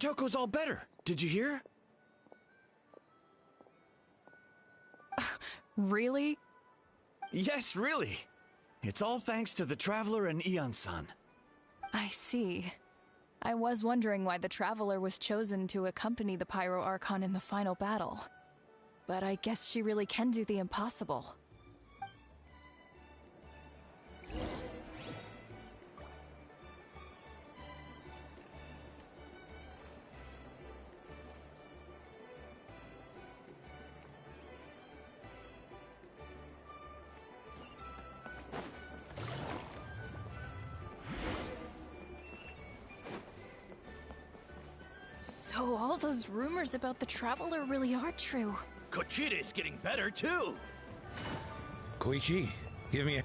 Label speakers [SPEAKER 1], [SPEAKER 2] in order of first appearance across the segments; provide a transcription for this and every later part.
[SPEAKER 1] Otoko's all better. Did you hear?
[SPEAKER 2] Really?
[SPEAKER 1] Yes, really. It's all thanks to the Traveler and Ian-san.
[SPEAKER 2] I see. I was wondering why the Traveler was chosen to accompany the Pyro Archon in the final battle. But I guess she really can do the impossible. So all those rumors about the Traveler really are true.
[SPEAKER 3] Kochide's getting better, too!
[SPEAKER 4] Koichi, give me a...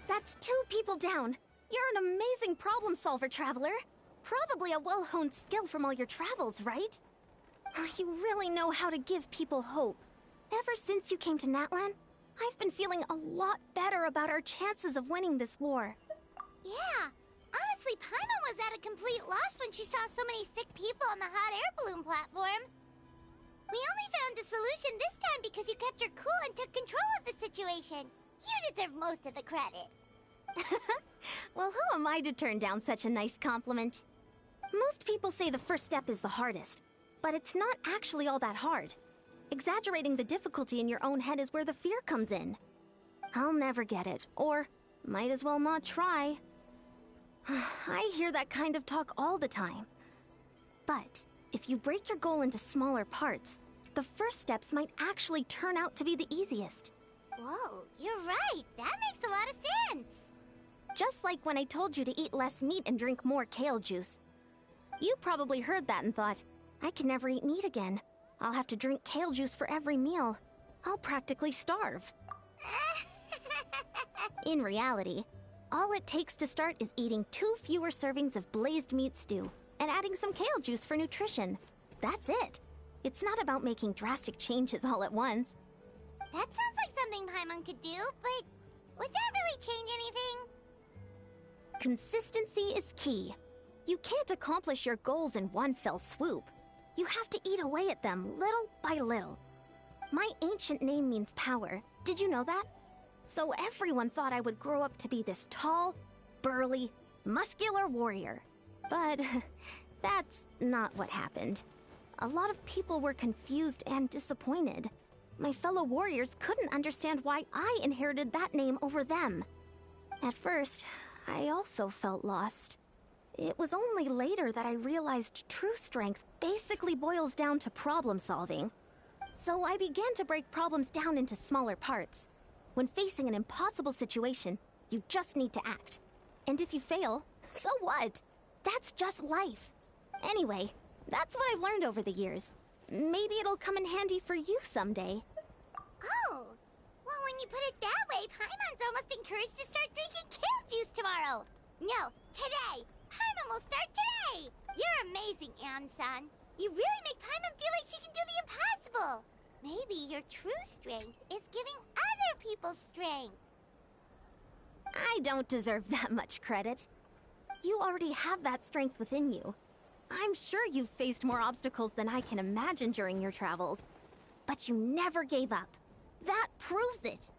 [SPEAKER 5] That's 2 people down. You're an amazing problem solver, Traveler. Probably a well-honed skill from all your travels, right? You really know how to give people hope. Ever since you came to Natlan, I've been feeling a lot better about our chances of winning this war.
[SPEAKER 6] Yeah. Honestly, Paimon was at a complete loss when she saw so many sick people on the hot air balloon platform. We only found a solution this time because you kept your cool and took control of the situation. You deserve most of the credit.
[SPEAKER 5] Well, who am I to turn down such a nice compliment? Most people say the first step is the hardest, but it's not actually all that hard. Exaggerating the difficulty in your own head is where the fear comes in. I'll never get it, or might as well not try. I hear that kind of talk all the time. But if you break your goal into smaller parts, the first steps might actually turn out to be the easiest.
[SPEAKER 6] Whoa, you're right. That makes a lot of sense.
[SPEAKER 5] Just like when I told you to eat less meat and drink more kale juice. You probably heard that and thought, I can never eat meat again. I'll have to drink kale juice for every meal. I'll practically starve. In reality, all it takes to start is eating 2 fewer servings of blazed meat stew and adding some kale juice for nutrition. That's it. It's not about making drastic changes all at once.
[SPEAKER 6] That sounds like something Paimon could do, but would that really change anything?
[SPEAKER 5] Consistency is key. You can't accomplish your goals in one fell swoop. You have to eat away at them little by little. My ancient name means power. Did you know that? So everyone thought I would grow up to be this tall, burly, muscular warrior. But that's not what happened. A lot of people were confused and disappointed. My fellow warriors couldn't understand why I inherited that name over them. At first, I also felt lost. It was only later that I realized true strength basically boils down to problem solving. So I began to break problems down into smaller parts. When facing an impossible situation, you just need to act. And if you fail, so what? That's just life. Anyway, that's what I've learned over the years. Maybe it'll come in handy for you someday.
[SPEAKER 6] Oh, well, when you put it that way, Paimon's almost encouraged to start drinking kale juice tomorrow. No, today. Paimon will start today. You're amazing, Ian-san. You really make Paimon feel like she can do the impossible. Maybe your true strength is giving other people strength.
[SPEAKER 5] I don't deserve that much credit. You already have that strength within you. I'm sure you've faced more obstacles than I can imagine during your travels. But you never gave up. That proves it.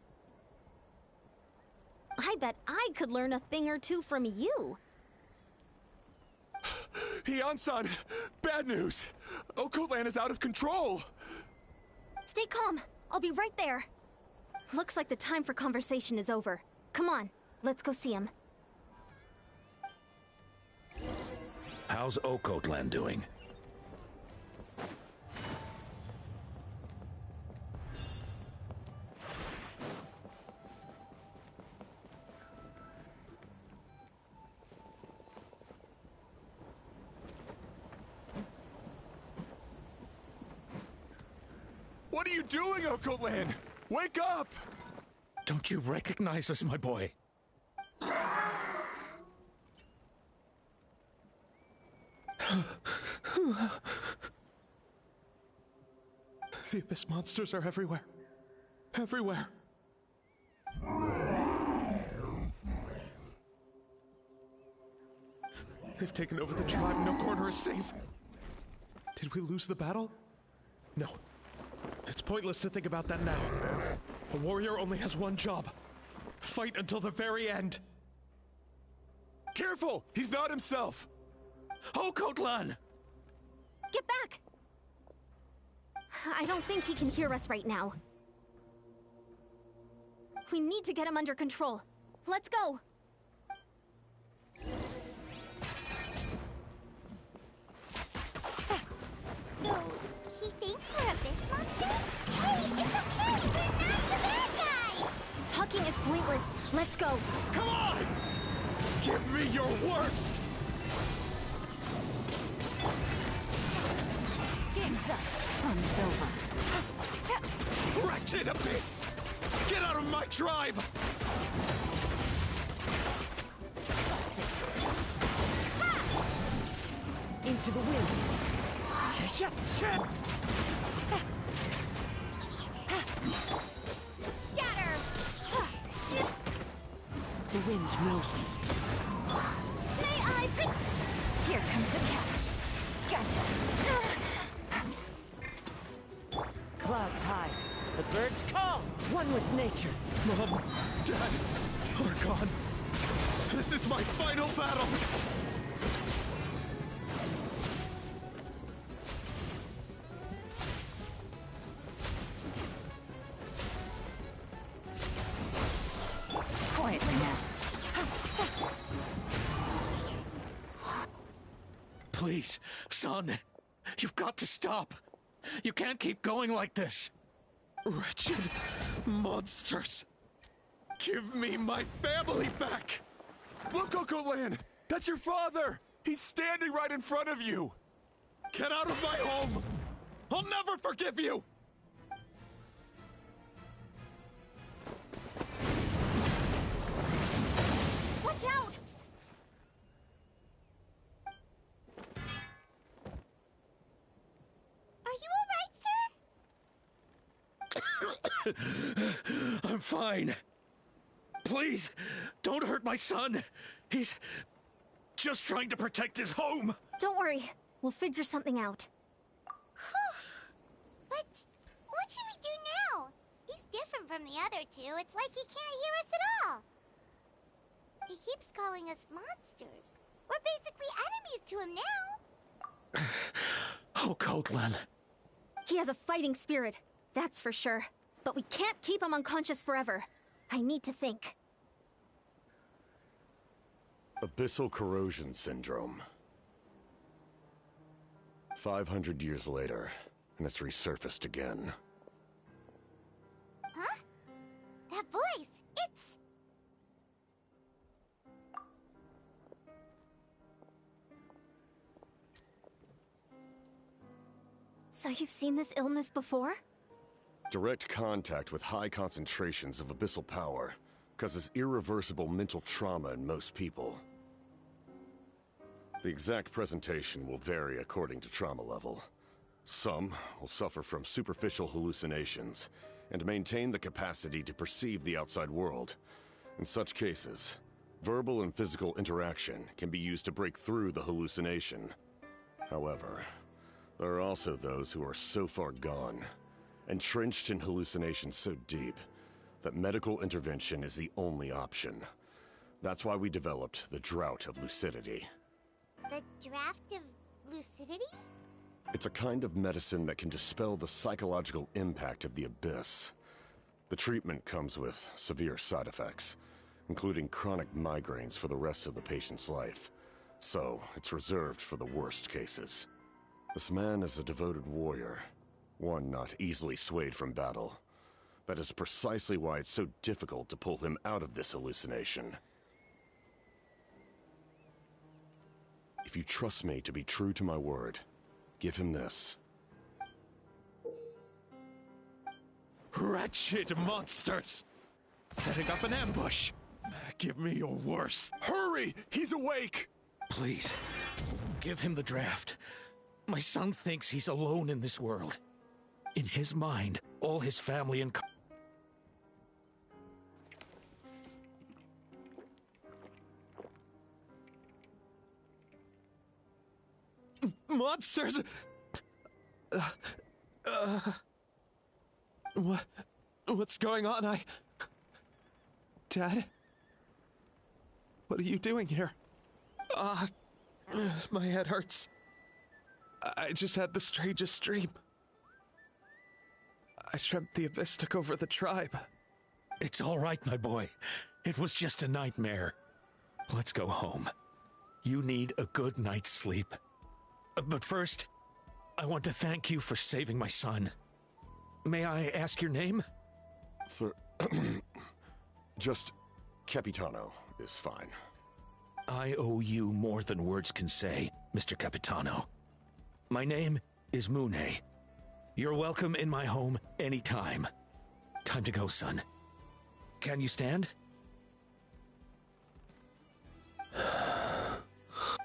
[SPEAKER 5] I bet I could learn a thing or two from you.
[SPEAKER 7] Ian-san! Bad news! Okotlan is out of control!
[SPEAKER 5] Stay calm. I'll be right there. Looks like the time for conversation is over. Come on, let's go see him.
[SPEAKER 4] How's Okotlan doing?
[SPEAKER 7] What are you doing, Okotlan? Wake up!
[SPEAKER 4] Don't you recognize us, my boy?
[SPEAKER 7] The Abyss monsters are everywhere. Everywhere. They've taken over the tribe. No corner is safe. Did we lose the battle? No. It's pointless to think about that now. A warrior only has one job. Fight until the very end. Careful! He's not himself!
[SPEAKER 4] Okotlan!
[SPEAKER 5] Get back! I don't think he can hear us right now. We need to get him under control. Let's go!
[SPEAKER 6] So, he thinks we're abyss monsters? Hey, it's okay! We're not the bad guys!
[SPEAKER 5] Talking is pointless. Let's go.
[SPEAKER 7] Come on! Give me your worst!
[SPEAKER 5] Game's up. Fun's over.
[SPEAKER 7] Wretched abyss! Get out of my tribe!
[SPEAKER 8] Into the wind.
[SPEAKER 6] Scatter!
[SPEAKER 8] The wind knows me.
[SPEAKER 5] May I pick? Here comes the catch. Gotcha.
[SPEAKER 8] Clouds high. The birds call. One with nature.
[SPEAKER 7] Mom, Dad, we're gone. This is my final battle!
[SPEAKER 2] Quietly now.
[SPEAKER 4] Please, son. You've got to stop. You can't keep going like this.
[SPEAKER 7] Wretched monsters! Give me my family back! Look, Okotlan! That's your father! He's standing right in front of you! Get out of my home! I'll never forgive you!
[SPEAKER 5] Watch out!
[SPEAKER 6] Are you alright, sir?
[SPEAKER 4] I'm fine. Please, don't hurt my son. He's just trying to protect his home.
[SPEAKER 5] Don't worry. We'll figure something out.
[SPEAKER 6] But what should we do now? He's different from the other two. It's like he can't hear us at all. He keeps calling us monsters. We're basically enemies to him now.
[SPEAKER 4] Oh, Okotlan.
[SPEAKER 5] He has a fighting spirit, that's for sure. But we can't keep him unconscious forever. I need to think.
[SPEAKER 9] Abyssal corrosion syndrome. 500 years later, and it's resurfaced again.
[SPEAKER 6] Huh? That voice, it's...
[SPEAKER 5] So you've seen this illness before?
[SPEAKER 9] Direct contact with high concentrations of abyssal power causes irreversible mental trauma in most people. The exact presentation will vary according to trauma level. Some will suffer from superficial hallucinations and maintain the capacity to perceive the outside world. In such cases, verbal and physical interaction can be used to break through the hallucination. However, there are also those who are so far gone, entrenched in hallucinations so deep, that medical intervention is the only option. That's why we developed the Drought of Lucidity.
[SPEAKER 6] The draft of lucidity?
[SPEAKER 9] It's a kind of medicine that can dispel the psychological impact of the abyss. The treatment comes with severe side effects, including chronic migraines for the rest of the patient's life. So, it's reserved for the worst cases. This man is a devoted warrior, one not easily swayed from battle. That is precisely why it's so difficult to pull him out of this hallucination. If you trust me to be true to my word, give him this.
[SPEAKER 7] Wretched monsters! Setting up an ambush! Give me your worst! Hurry! He's awake!
[SPEAKER 4] Please, give him the draft. My son thinks he's alone in this world. In his mind, all his family and...
[SPEAKER 7] monsters! What's going on? Dad? What are you doing here? My head hurts. I just had the strangest dream. I dreamt the Abyss took over the tribe.
[SPEAKER 4] It's all right, my boy. It was just a nightmare. Let's go home. You need a good night's sleep. But first, I want to thank you for saving my son. May I ask your name?
[SPEAKER 9] Just Capitano is fine.
[SPEAKER 4] I owe you more than words can say, Mr. Capitano. My name is Mune. You're welcome in my home anytime. Time to go, son. Can you stand?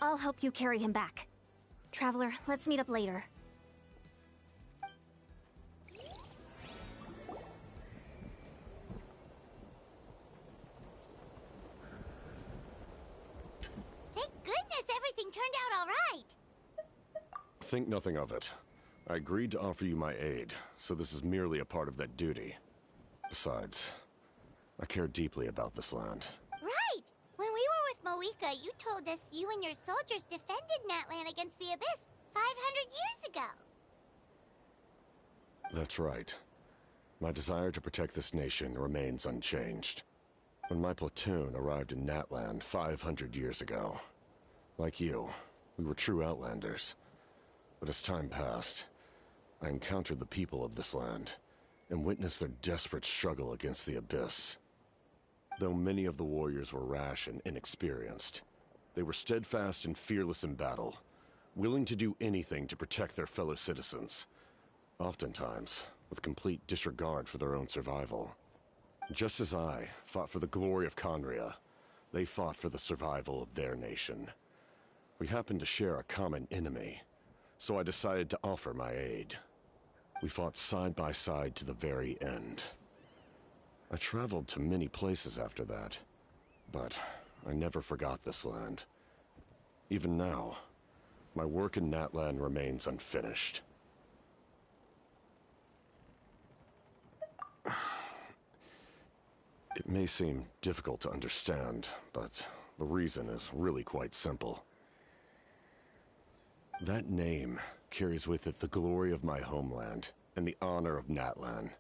[SPEAKER 5] I'll help you carry him back. Traveler, let's meet up later.
[SPEAKER 6] Thank goodness everything turned out all right.
[SPEAKER 9] Think nothing of it. I agreed to offer you my aid, so this is merely a part of that duty. Besides, I care deeply about this land.
[SPEAKER 6] Right! When we were with Moika, you told us you and your soldiers defended Natlan against the Abyss 500 years ago.
[SPEAKER 9] That's right. My desire to protect this nation remains unchanged. When my platoon arrived in Natlan 500 years ago, like you, we were true outlanders. But as time passed, I encountered the people of this land and witnessed their desperate struggle against the Abyss. Though many of the warriors were rash and inexperienced, they were steadfast and fearless in battle, willing to do anything to protect their fellow citizens, oftentimes with complete disregard for their own survival. Just as I fought for the glory of Conria, they fought for the survival of their nation. We happened to share a common enemy, so I decided to offer my aid. We fought side by side to the very end. I traveled to many places after that, but I never forgot this land. Even now, my work in Natlan remains unfinished. It may seem difficult to understand, but the reason is really quite simple. That name carries with it the glory of my homeland and the honor of Natlan.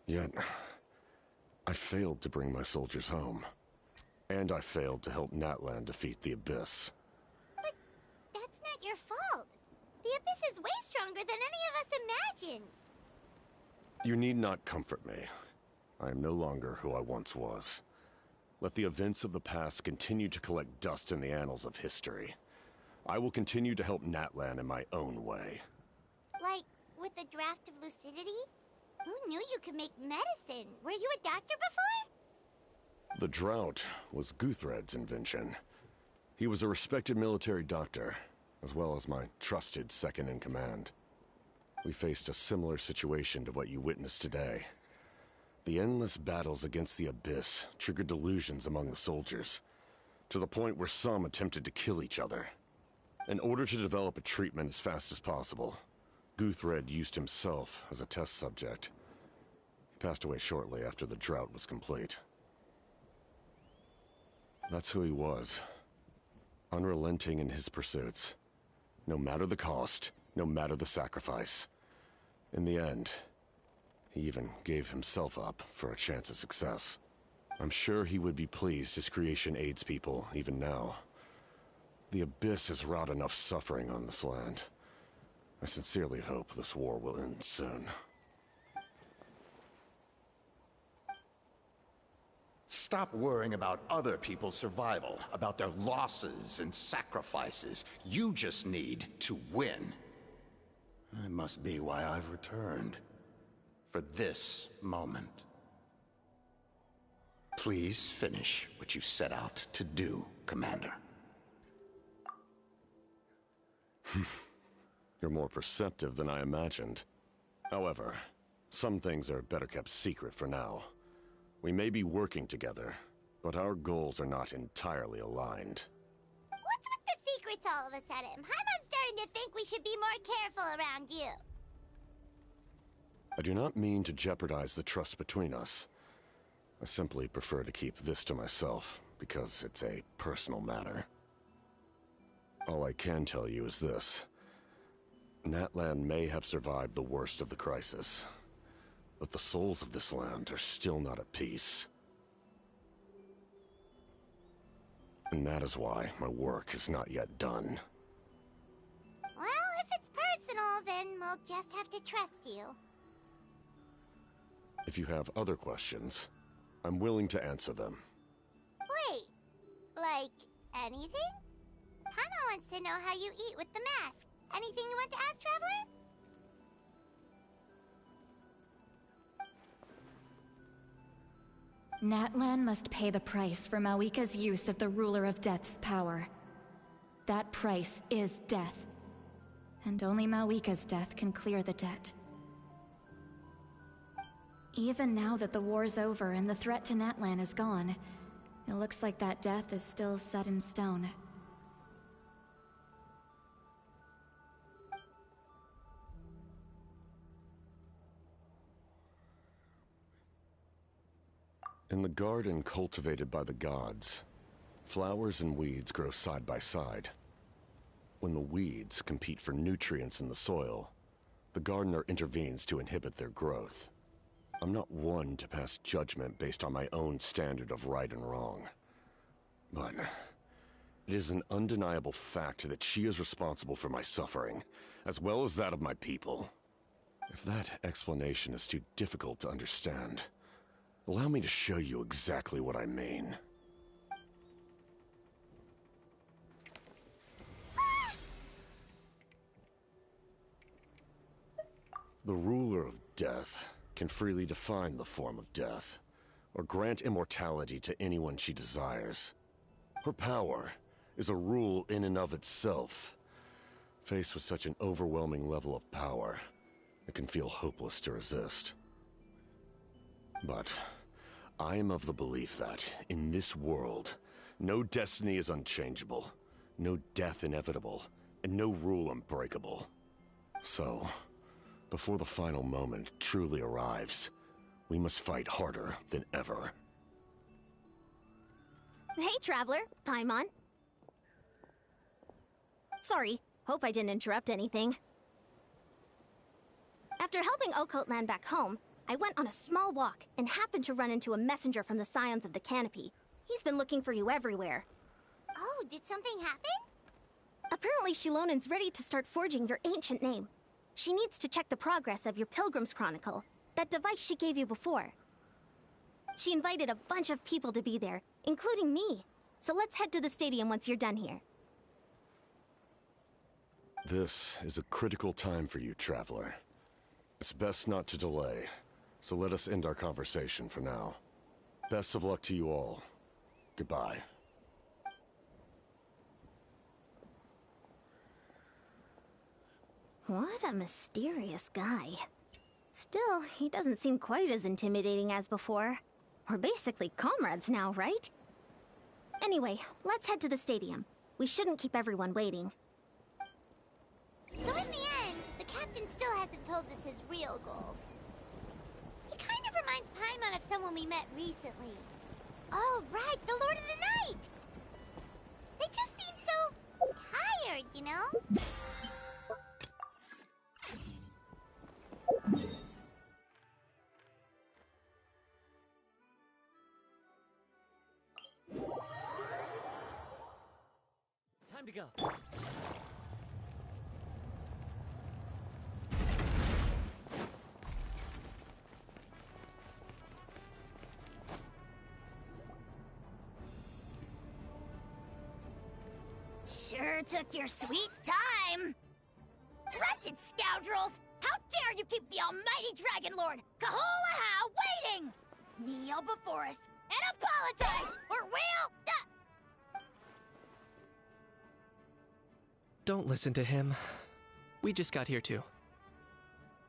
[SPEAKER 9] Yet, I failed to bring my soldiers home. And I failed to help Natlan defeat the Abyss.
[SPEAKER 6] But that's not your fault. The Abyss is way stronger than any of us imagined.
[SPEAKER 9] You need not comfort me. I am no longer who I once was. Let the events of the past continue to collect dust in the annals of history. I will continue to help Natlan in my own way.
[SPEAKER 6] Like, with the draft of lucidity? Who knew you could make medicine? Were you a doctor before?
[SPEAKER 9] The drought was Guthred's invention. He was a respected military doctor, as well as my trusted second-in-command. We faced a similar situation to what you witnessed today. The endless battles against the Abyss triggered delusions among the soldiers, to the point where some attempted to kill each other. In order to develop a treatment as fast as possible, Guthred used himself as a test subject. He passed away shortly after the drought was complete. That's who he was. Unrelenting in his pursuits. No matter the cost, no matter the sacrifice. In the end, he even gave himself up for a chance at success. I'm sure he would be pleased his creation aids people even now. The Abyss has wrought enough suffering on this land. I sincerely hope this war will end soon.
[SPEAKER 10] Stop worrying about other people's survival, about their losses and sacrifices. You just need to win. That must be why I've returned. For this moment. Please finish what you set out to do, Commander.
[SPEAKER 9] You're more perceptive than I imagined. However, some things are better kept secret for now. We may be working together, but our goals are not entirely aligned.
[SPEAKER 6] What's with the secrets all of a sudden? Paimon's starting to think we should be more careful around you.
[SPEAKER 9] I do not mean to jeopardize the trust between us. I simply prefer to keep this to myself, because it's a personal matter. All I can tell you is this. Natlan may have survived the worst of the crisis, but the souls of this land are still not at peace. And that is why my work is not yet done.
[SPEAKER 6] Well, if it's personal, then we'll just have to trust you.
[SPEAKER 9] If you have other questions, I'm willing to answer them.
[SPEAKER 6] Wait, like anything? Paimon wants to know how you eat with the mask. Anything you want to ask, Traveler?
[SPEAKER 11] Natlan must pay the price for Mawika's use of the Ruler of Death's power. That price is death. And only Mawika's death can clear the debt. Even now that the war's over and the threat to Natlan is gone, it looks like that death is still set in stone.
[SPEAKER 9] In the garden cultivated by the gods, flowers and weeds grow side by side. When the weeds compete for nutrients in the soil, the gardener intervenes to inhibit their growth. I'm not one to pass judgment based on my own standard of right and wrong. But it is an undeniable fact that she is responsible for my suffering, as well as that of my people. If that explanation is too difficult to understand, allow me to show you exactly what I mean. The ruler of death can freely define the form of death, or grant immortality to anyone she desires. Her power is a rule in and of itself. Faced with such an overwhelming level of power, it can feel hopeless to resist. But I am of the belief that, in this world, no destiny is unchangeable, no death inevitable, and no rule unbreakable. So, before the final moment truly arrives, we must fight harder than ever.
[SPEAKER 5] Hey, Traveler. Paimon. Sorry, hope I didn't interrupt anything. After helping Okot land back home, I went on a small walk and happened to run into a messenger from the Scions of the Canopy. He's been looking for you everywhere.
[SPEAKER 6] Oh, did something happen?
[SPEAKER 5] Apparently Shilonen's ready to start forging your ancient name. She needs to check the progress of your Pilgrim's Chronicle, that device she gave you before. She invited a bunch of people to be there, including me. So let's head to the stadium once you're done here.
[SPEAKER 9] This is a critical time for you, Traveler. It's best not to delay, so let us end our conversation for now. Best of luck to you all. Goodbye.
[SPEAKER 5] What a mysterious guy. Still, he doesn't seem quite as intimidating as before. We're basically comrades now, right? Anyway, let's head to the stadium. We shouldn't keep everyone waiting.
[SPEAKER 6] So in the end, the captain still hasn't told us his real goal. He kind of reminds Paimon of someone we met recently. Oh, right, the Lord of the Night! They just seem so tired, you know?
[SPEAKER 8] Time to go.
[SPEAKER 6] Sure took your sweet time! Wretched scoundrels! How dare you keep the almighty Dragon Lord, Kahulaha, waiting! Kneel before us and apologize, or we'll...
[SPEAKER 12] Don't listen to him. We just got here too.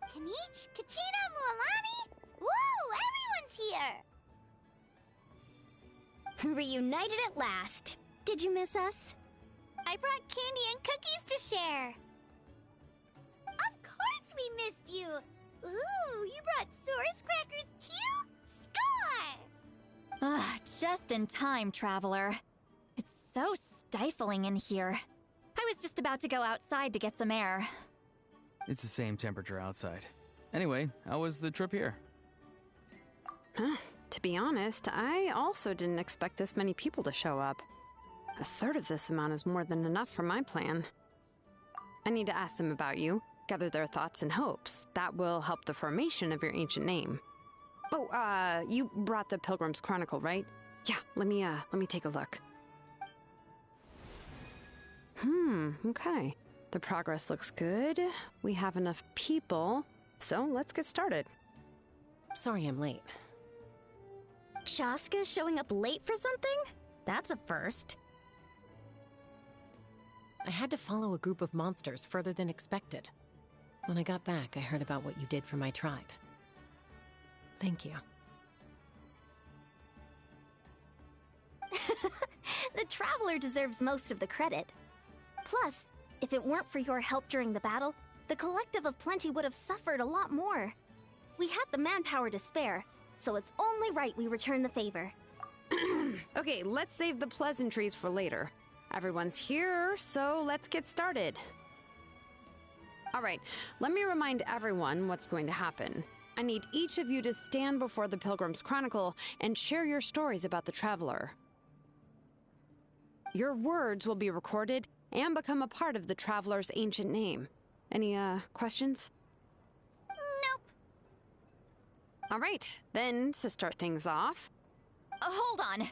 [SPEAKER 6] Kanich, Kachina, Mualani? Woo! Everyone's here!
[SPEAKER 5] Reunited at last. Did you miss us?
[SPEAKER 6] I brought candy and cookies to share. Of course we missed you. Ooh, you brought Source crackers too? Score!
[SPEAKER 11] Ah, just in time, Traveler. It's so stifling in here. I was just about to go outside to get some air.
[SPEAKER 13] It's the same temperature outside. Anyway, how was the trip here?
[SPEAKER 14] Huh. To be honest, I also didn't expect this many people to show up. A third of this amount is more than enough for my plan. I need to ask them about you, gather their thoughts and hopes. That will help the formation of your ancient name. Oh, you brought the Pilgrim's Chronicle, right? Yeah, let me take a look. Okay. The progress looks good. We have enough people, so let's get started.
[SPEAKER 15] Sorry I'm late.
[SPEAKER 5] Shaska showing up late for something? That's a first.
[SPEAKER 15] I had to follow a group of monsters further than expected. When I got back, I heard about what you did for my tribe. Thank you.
[SPEAKER 5] The Traveler deserves most of the credit. Plus, if it weren't for your help during the battle, the Collective of Plenty would have suffered a lot more. We had the manpower to spare, so it's only right we return the favor.
[SPEAKER 14] Okay, let's save the pleasantries for later. Everyone's here, so let's get started. All right, let me remind everyone what's going to happen. I need each of you to stand before the Pilgrim's Chronicle and share your stories about the Traveler. Your words will be recorded and become a part of the Traveler's ancient name. Any, questions?
[SPEAKER 5] Nope.
[SPEAKER 14] All right, then, to start things off...
[SPEAKER 11] Hold on.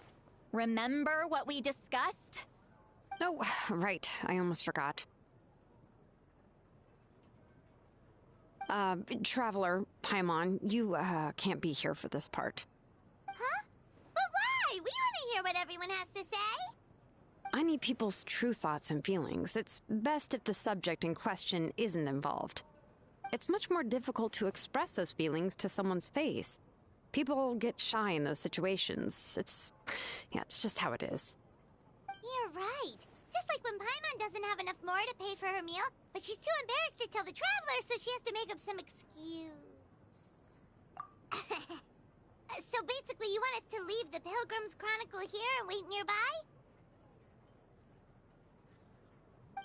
[SPEAKER 11] Remember what we discussed?
[SPEAKER 14] Oh, right, I almost forgot. Traveler, Paimon, you, can't be here for this part.
[SPEAKER 6] Huh? But why? We want to hear what everyone has to say.
[SPEAKER 14] I need people's true thoughts and feelings. It's best if the subject in question isn't involved. It's much more difficult to express those feelings to someone's face. People get shy in those situations. It's just how it is.
[SPEAKER 6] You're right. Just like when Paimon doesn't have enough more to pay for her meal, but she's too embarrassed to tell the Traveler, so she has to make up some excuse. So basically, you want us to leave the Pilgrim's Chronicle here and wait nearby?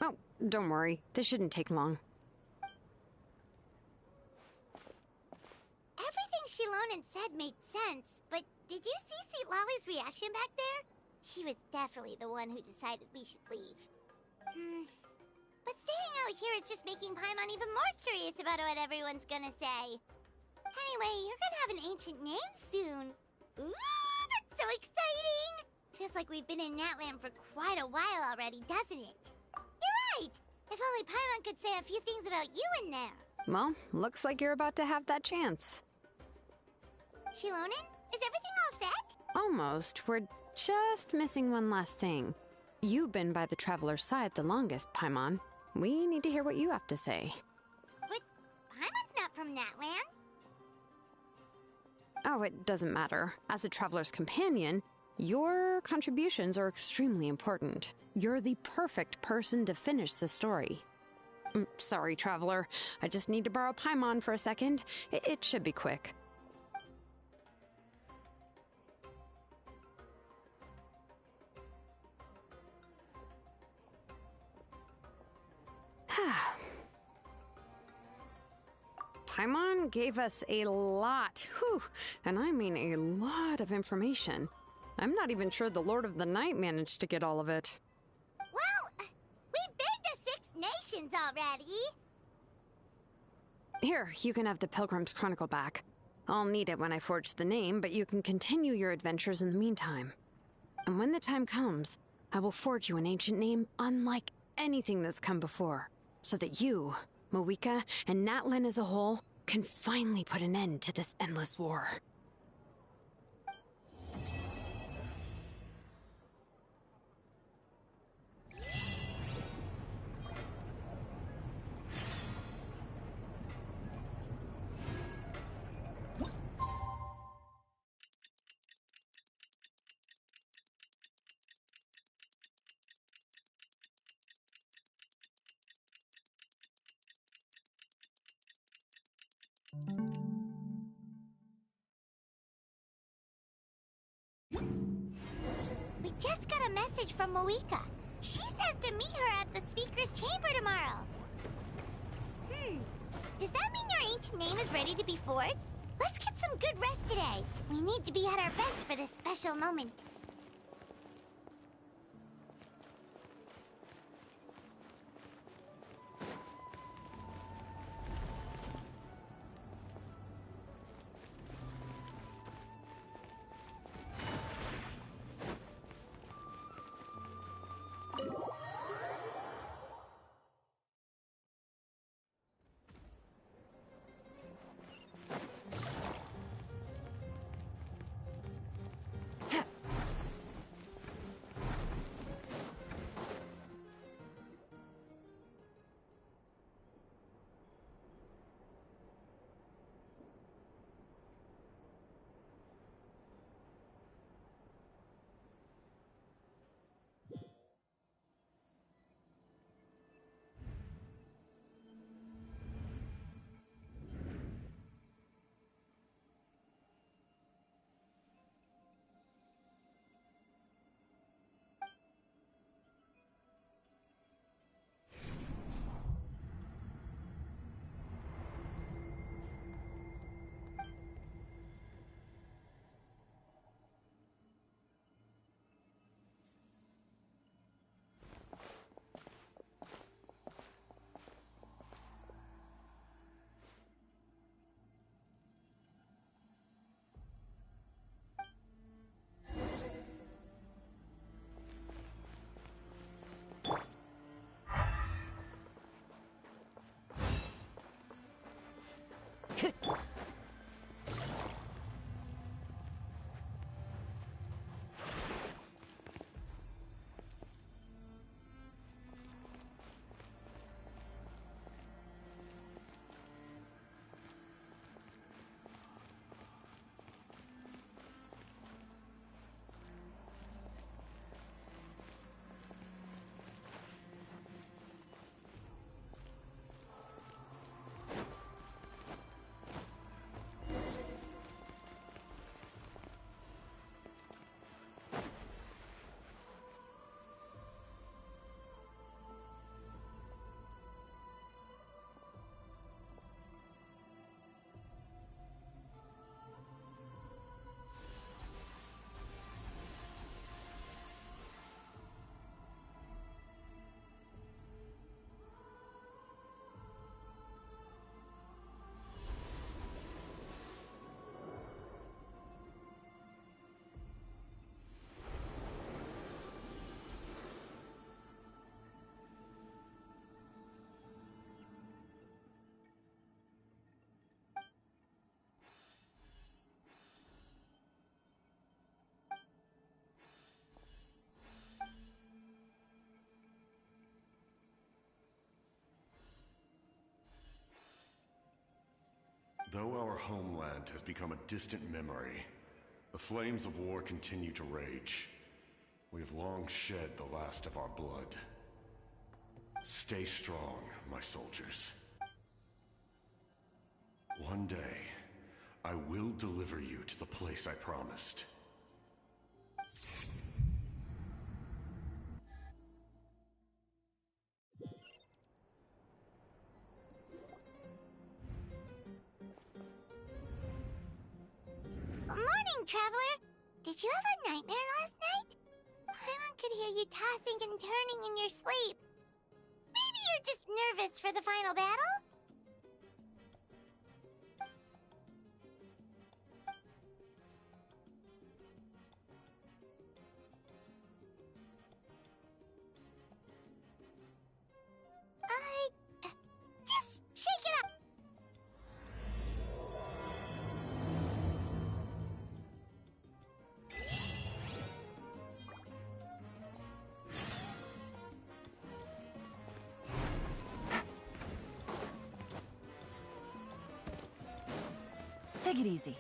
[SPEAKER 14] Oh, don't worry. This shouldn't take long.
[SPEAKER 6] Everything Shilonen said made sense, but did you see Lolly's reaction back there? She was definitely the one who decided we should leave. But staying out here is just making Paimon even more curious about what everyone's gonna say. Anyway, you're gonna have an ancient name soon. Ooh, that's so exciting! Feels like we've been in Natlan for quite a while already, doesn't it? You're right! If only Paimon could say a few things about you in there.
[SPEAKER 14] Well, looks like you're about to have that chance.
[SPEAKER 6] Shilonen, is everything all set?
[SPEAKER 14] Almost. We're just missing one last thing. You've been by the Traveler's side the longest, Paimon. We need to hear what you have to say.
[SPEAKER 6] But Paimon's not from Natlan.
[SPEAKER 14] Oh, it doesn't matter. As a Traveler's companion, your contributions are extremely important. You're the perfect person to finish the story. Sorry, Traveler. I just need to borrow Paimon for a second. It should be quick. Paimon gave us a lot, and I mean a lot of information. I'm not even sure the Lord of the Night managed to get all of it.
[SPEAKER 6] Well, we've been to 6 nations already.
[SPEAKER 14] Here, you can have the Pilgrim's Chronicle back. I'll need it when I forge the name, but you can continue your adventures in the meantime. And when the time comes, I will forge you an ancient name unlike anything that's come before, so that you, Moika, and Natlan as a whole can finally put an end to this endless war.
[SPEAKER 6] We just got a message from Moika. She says to meet her at the Speaker's Chamber tomorrow. Does that mean your ancient name is ready to be forged? Let's get some good rest today. We need to be at our best for this special moment.
[SPEAKER 9] Though our homeland has become a distant memory, the flames of war continue to rage. We have long shed the last of our blood. Stay strong, my soldiers. One day, I will deliver you to the place I promised.
[SPEAKER 6] Morning, Traveler! Did you have a nightmare last night? Paimon could hear you tossing and turning in your sleep. Maybe you're just nervous for the final battle? Just shake it up!
[SPEAKER 16] Take it easy.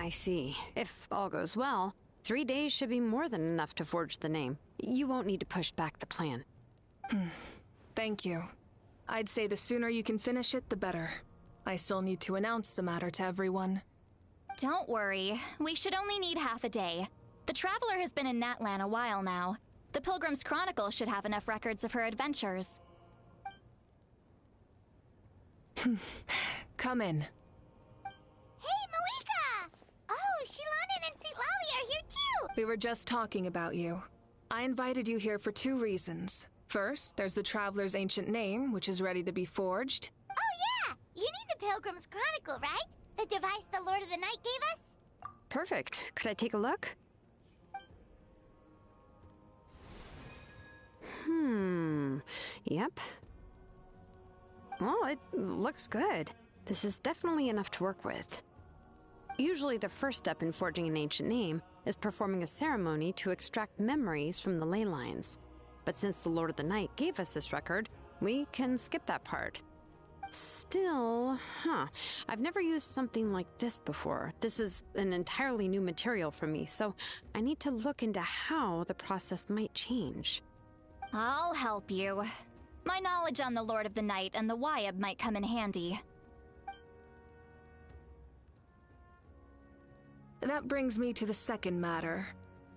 [SPEAKER 14] I see. If all goes well, 3 days should be more than enough to forge the name. You won't need to push back the plan.
[SPEAKER 17] Thank you. I'd say the sooner you can finish it, the better. I still need to announce the matter to everyone.
[SPEAKER 11] Don't worry. We should only need half a day. The Traveler has been in Natlan a while now. The Pilgrim's Chronicle should have enough records of her adventures.
[SPEAKER 17] Come in.
[SPEAKER 6] Hey, Malika! Oh, Shilonen and St. Lolly are here too!
[SPEAKER 17] We were just talking about you. I invited you here for 2 reasons. First, there's the Traveler's ancient name, which is ready to be forged.
[SPEAKER 6] Oh yeah! You need the Pilgrim's Chronicle, right? The device the Lord of the Night gave us?
[SPEAKER 14] Perfect. Could I take a look? Yep. Well, it looks good. This is definitely enough to work with. Usually the first step in forging an ancient name is performing a ceremony to extract memories from the ley lines. But since the Lord of the Night gave us this record, we can skip that part. Still, I've never used something like this before. This is an entirely new material for me, so I need to look into how the process might change.
[SPEAKER 11] I'll help you. My knowledge on the Lord of the Night and the Wyab might come in handy.
[SPEAKER 17] That brings me to the second matter.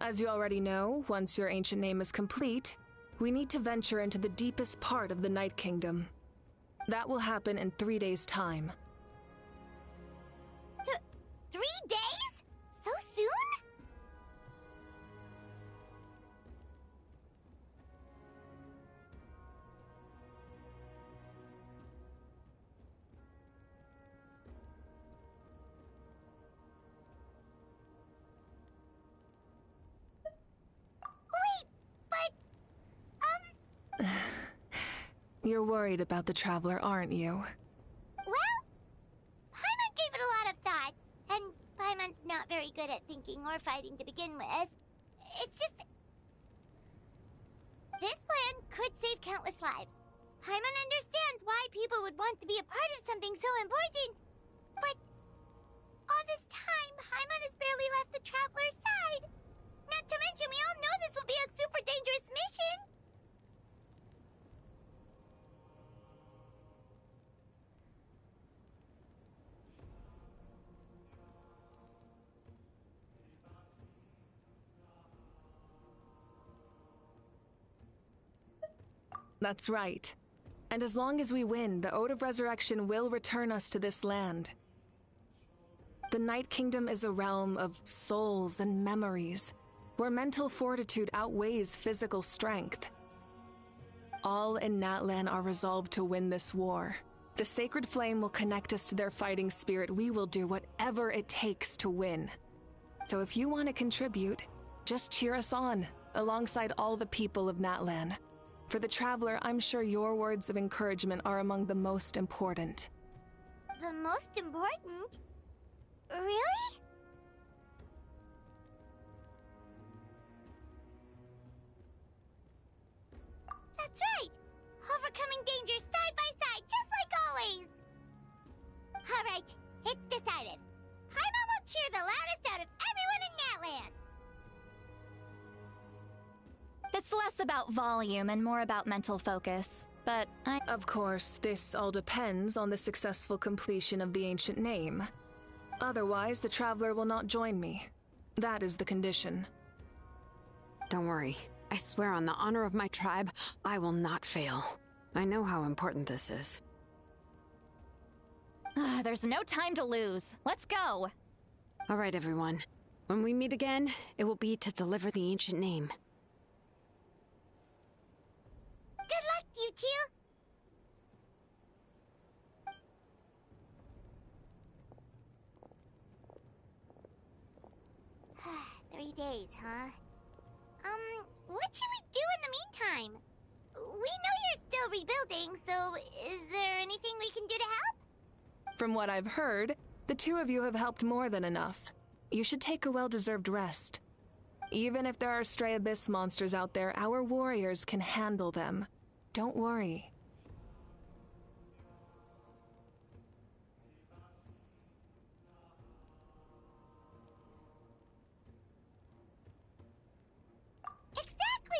[SPEAKER 17] As you already know, once your ancient name is complete, we need to venture into the deepest part of the Night Kingdom. That will happen in 3 days' time.
[SPEAKER 6] 3 days? So soon?
[SPEAKER 17] You're worried about the Traveler, aren't you?
[SPEAKER 6] Well, Paimon gave it a lot of thought, and Paimon's not very good at thinking or fighting to begin with. It's just... This plan could save countless lives. Paimon understands why people would want to be a part of something so important. But all this time, Paimon has barely left the Traveler's side. Not to mention, we all know this will be a super dangerous mission.
[SPEAKER 17] That's right. And as long as we win, the Ode of Resurrection will return us to this land. The Night Kingdom is a realm of souls and memories, where mental fortitude outweighs physical strength. All in Natlan are resolved to win this war. The Sacred Flame will connect us to their fighting spirit. We will do whatever it takes to win. So if you want to contribute, just cheer us on, alongside all the people of Natlan. For the Traveler, I'm sure your words of encouragement are among the most important.
[SPEAKER 6] The most important? Really? That's right! Overcoming dangers side by side, just like always! Alright, it's decided. Paimon will cheer the loudest out of everyone in Natlan!
[SPEAKER 11] It's less about volume and more about mental focus, but
[SPEAKER 17] Of course, this all depends on the successful completion of the ancient name. Otherwise, the Traveler will not join me. That is the condition.
[SPEAKER 14] Don't worry. I swear on the honor of my tribe, I will not fail. I know how important this is.
[SPEAKER 11] There's no time to lose. Let's go!
[SPEAKER 14] All right, everyone. When we meet again, it will be to deliver the ancient name.
[SPEAKER 6] Good luck, you two! 3 days, huh? What should we do in the meantime? We know you're still rebuilding, so is there anything we can do to help?
[SPEAKER 17] From what I've heard, the 2 of you have helped more than enough. You should take a well-deserved rest. Even if there are stray abyss monsters out there, our warriors can handle them. Don't worry.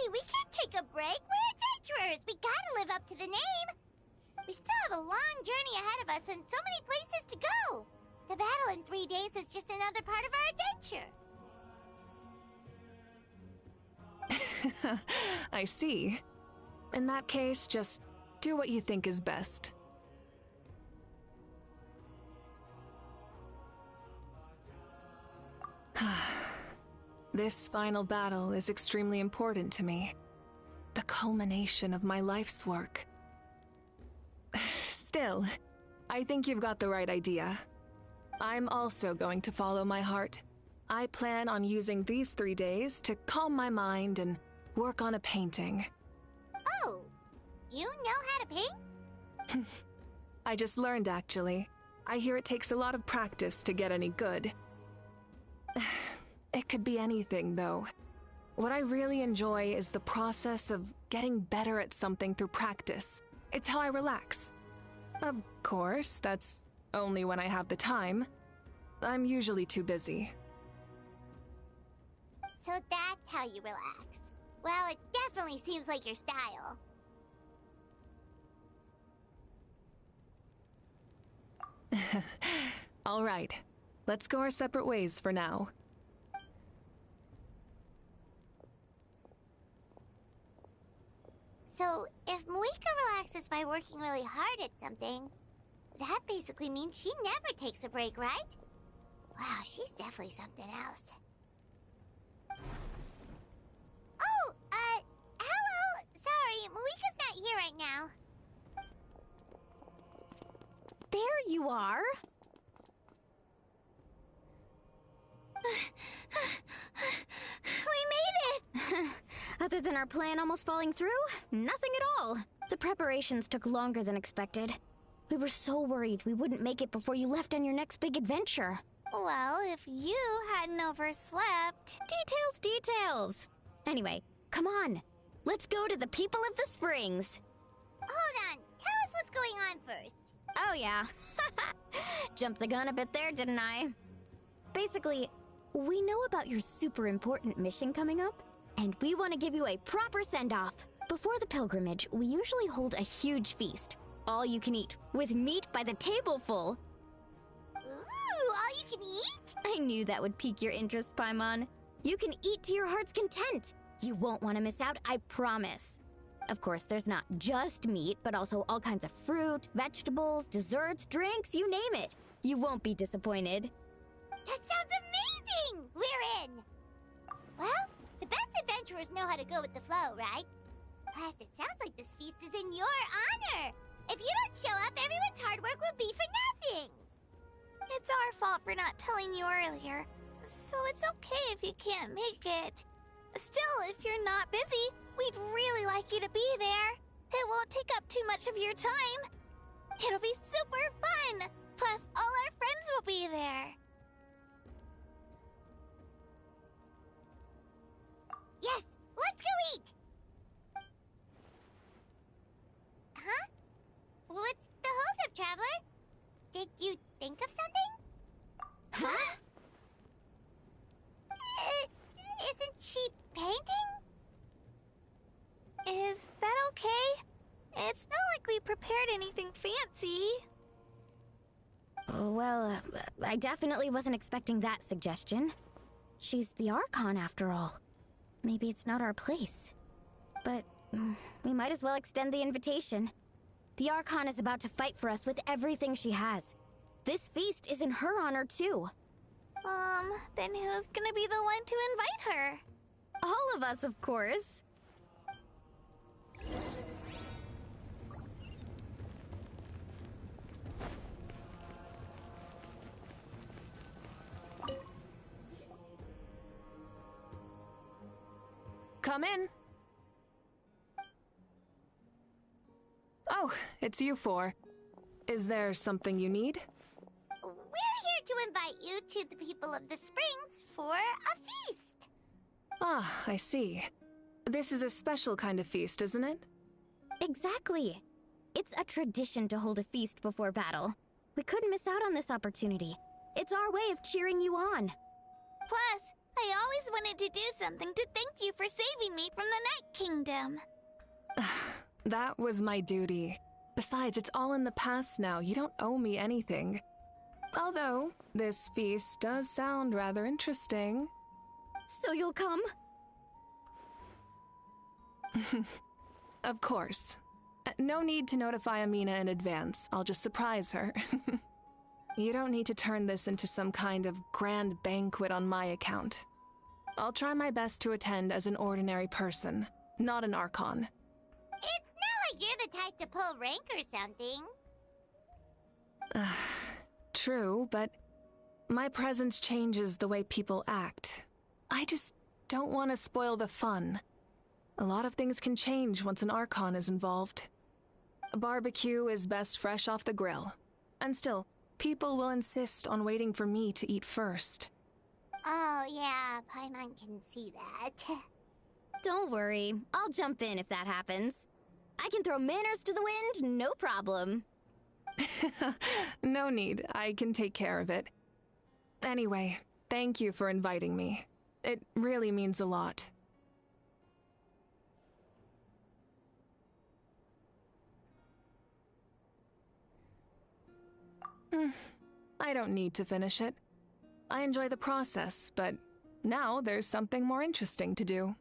[SPEAKER 6] Silly, we can't take a break. We're adventurers. We gotta live up to the name. We still have a long journey ahead of us and so many places to go. The battle in 3 days is just another part of our adventure.
[SPEAKER 17] I see. In that case, just do what you think is best. This final battle is extremely important to me. The culmination of my life's work. Still, I think you've got the right idea. I'm also going to follow my heart. I plan on using these 3 days to calm my mind and work on a painting.
[SPEAKER 6] Oh, you know how to paint?
[SPEAKER 17] I just learned, actually. I hear it takes a lot of practice to get any good. It could be anything, though. What I really enjoy is the process of getting better at something through practice. It's how I relax. Of course, that's only when I have the time. I'm usually too busy.
[SPEAKER 6] So that's how you relax. Well, it definitely seems like your style.
[SPEAKER 17] All right, let's go our separate ways for now.
[SPEAKER 6] So, if Moika relaxes by working really hard at something, that basically means she never takes a break, right? Wow, she's definitely something else. Oh, hello! Sorry, Moika's not here right now.
[SPEAKER 5] There you are!
[SPEAKER 6] We made it!
[SPEAKER 5] Other than our plan almost falling through, nothing at all. The preparations took longer than expected. We were so worried we wouldn't make it before you left on your next big adventure.
[SPEAKER 6] Well, if you hadn't overslept...
[SPEAKER 5] Details! Anyway, come on. Let's go to the people of the Springs.
[SPEAKER 6] Hold on, tell us what's going on first.
[SPEAKER 5] Oh yeah. Jumped the gun a bit there, didn't I? Basically, we know about your super important mission coming up, and we want to give you a proper send-off. Before the pilgrimage, we usually hold a huge feast. All you can eat, with meat by the tableful.
[SPEAKER 6] Ooh, all you can eat?
[SPEAKER 5] I knew that would pique your interest, Paimon. You can eat to your heart's content. You won't want to miss out, I promise. Of course, there's not just meat, but also all kinds of fruit, vegetables, desserts, drinks, you name it. You won't be disappointed.
[SPEAKER 6] That sounds amazing! We're in! Well, the best adventurers know how to go with the flow, right? Plus, it sounds like this feast is in your honor! If you don't show up, everyone's hard work will be for nothing!
[SPEAKER 18] It's our fault for not telling you earlier, so it's okay if you can't make it. Still, if you're not busy, we'd really like you to be there. It won't take up too much of your time. It'll be super fun! Plus, all our friends will be there.
[SPEAKER 6] Yes, let's go eat! Huh? What's the holdup, Traveler? Did you think of something?
[SPEAKER 5] Huh?
[SPEAKER 6] Isn't she painting?
[SPEAKER 18] Is that okay? It's not like we prepared anything fancy.
[SPEAKER 5] Well, I definitely wasn't expecting that suggestion. She's the Archon, after all. Maybe it's not our place. But we might as well extend the invitation. The Archon is about to fight for us with everything she has. This feast is in her honor, too.
[SPEAKER 18] Then who's gonna be the one to invite her?
[SPEAKER 5] All of us, of course.
[SPEAKER 17] Come in. Oh, it's you four. Is there something you need?
[SPEAKER 6] We're here to invite you to the people of the Springs for a feast.
[SPEAKER 17] Ah, I see. This is a special kind of feast, isn't it?
[SPEAKER 5] Exactly. It's a tradition to hold a feast before battle. We couldn't miss out on this opportunity. It's our way of cheering you on.
[SPEAKER 18] Plus, I always wanted to do something to thank you for saving me from the Night Kingdom.
[SPEAKER 17] That was my duty. Besides, it's all in the past now. You don't owe me anything. Although, this feast does sound rather interesting.
[SPEAKER 11] So you'll come?
[SPEAKER 17] Of course. No need to notify Amina in advance. I'll just surprise her. You don't need to turn this into some kind of grand banquet on my account. I'll try my best to attend as an ordinary person, not an Archon.
[SPEAKER 6] It's not like you're the type to pull rank or something.
[SPEAKER 17] True, but my presence changes the way people act. I just don't want to spoil the fun. A lot of things can change once an Archon is involved. A barbecue is best fresh off the grill. And still, people will insist on waiting for me to eat first.
[SPEAKER 6] Oh, yeah, Paimon can see that.
[SPEAKER 11] Don't worry, I'll jump in if that happens. I can throw manners to the wind, no problem.
[SPEAKER 17] No need, I can take care of it. Anyway, thank you for inviting me. It really means a lot. I don't need to finish it. I enjoy the process, but now there's something more interesting to do.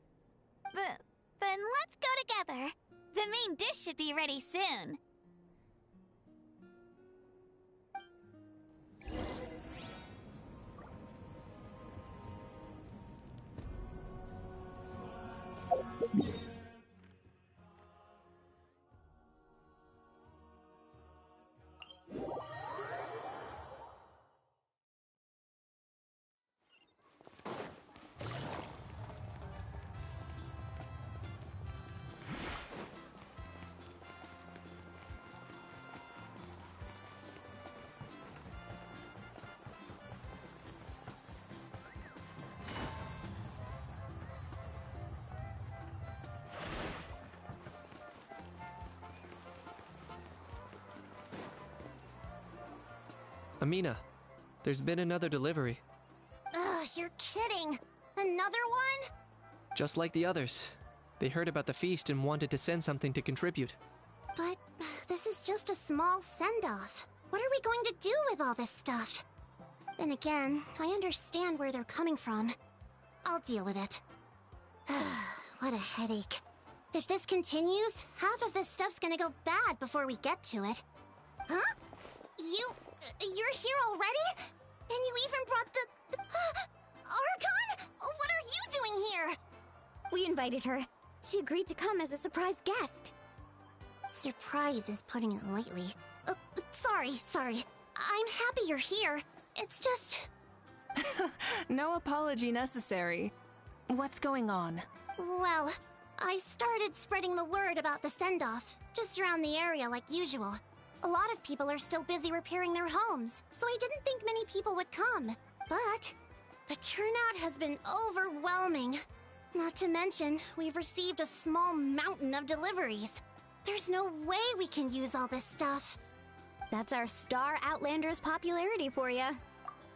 [SPEAKER 18] Then let's go together. The main dish should be ready soon.
[SPEAKER 12] Amina, there's been another delivery.
[SPEAKER 6] Ugh, you're kidding. Another one?
[SPEAKER 12] Just like the others. They heard about the feast and wanted to send something to contribute.
[SPEAKER 6] But this is just a small send-off. What are we going to do with all this stuff? Then again, I understand where they're coming from. I'll deal with it. What a headache. If this continues, half of this stuff's gonna go bad before we get to it. Huh? You're here already? And you even brought the Archon? What are you doing here?
[SPEAKER 11] We invited her. She agreed to come as a surprise guest.
[SPEAKER 6] Surprise is putting it lightly. Sorry. I'm happy you're here. It's just...
[SPEAKER 17] No apology necessary. What's going on?
[SPEAKER 6] Well, I started spreading the word about the send-off, just around the area like usual. A lot of people are still busy repairing their homes, so I didn't think many people would come. But the turnout has been overwhelming. Not to mention, we've received a small mountain of deliveries. There's no way we can use all this stuff.
[SPEAKER 11] That's our Star Outlander's popularity for you.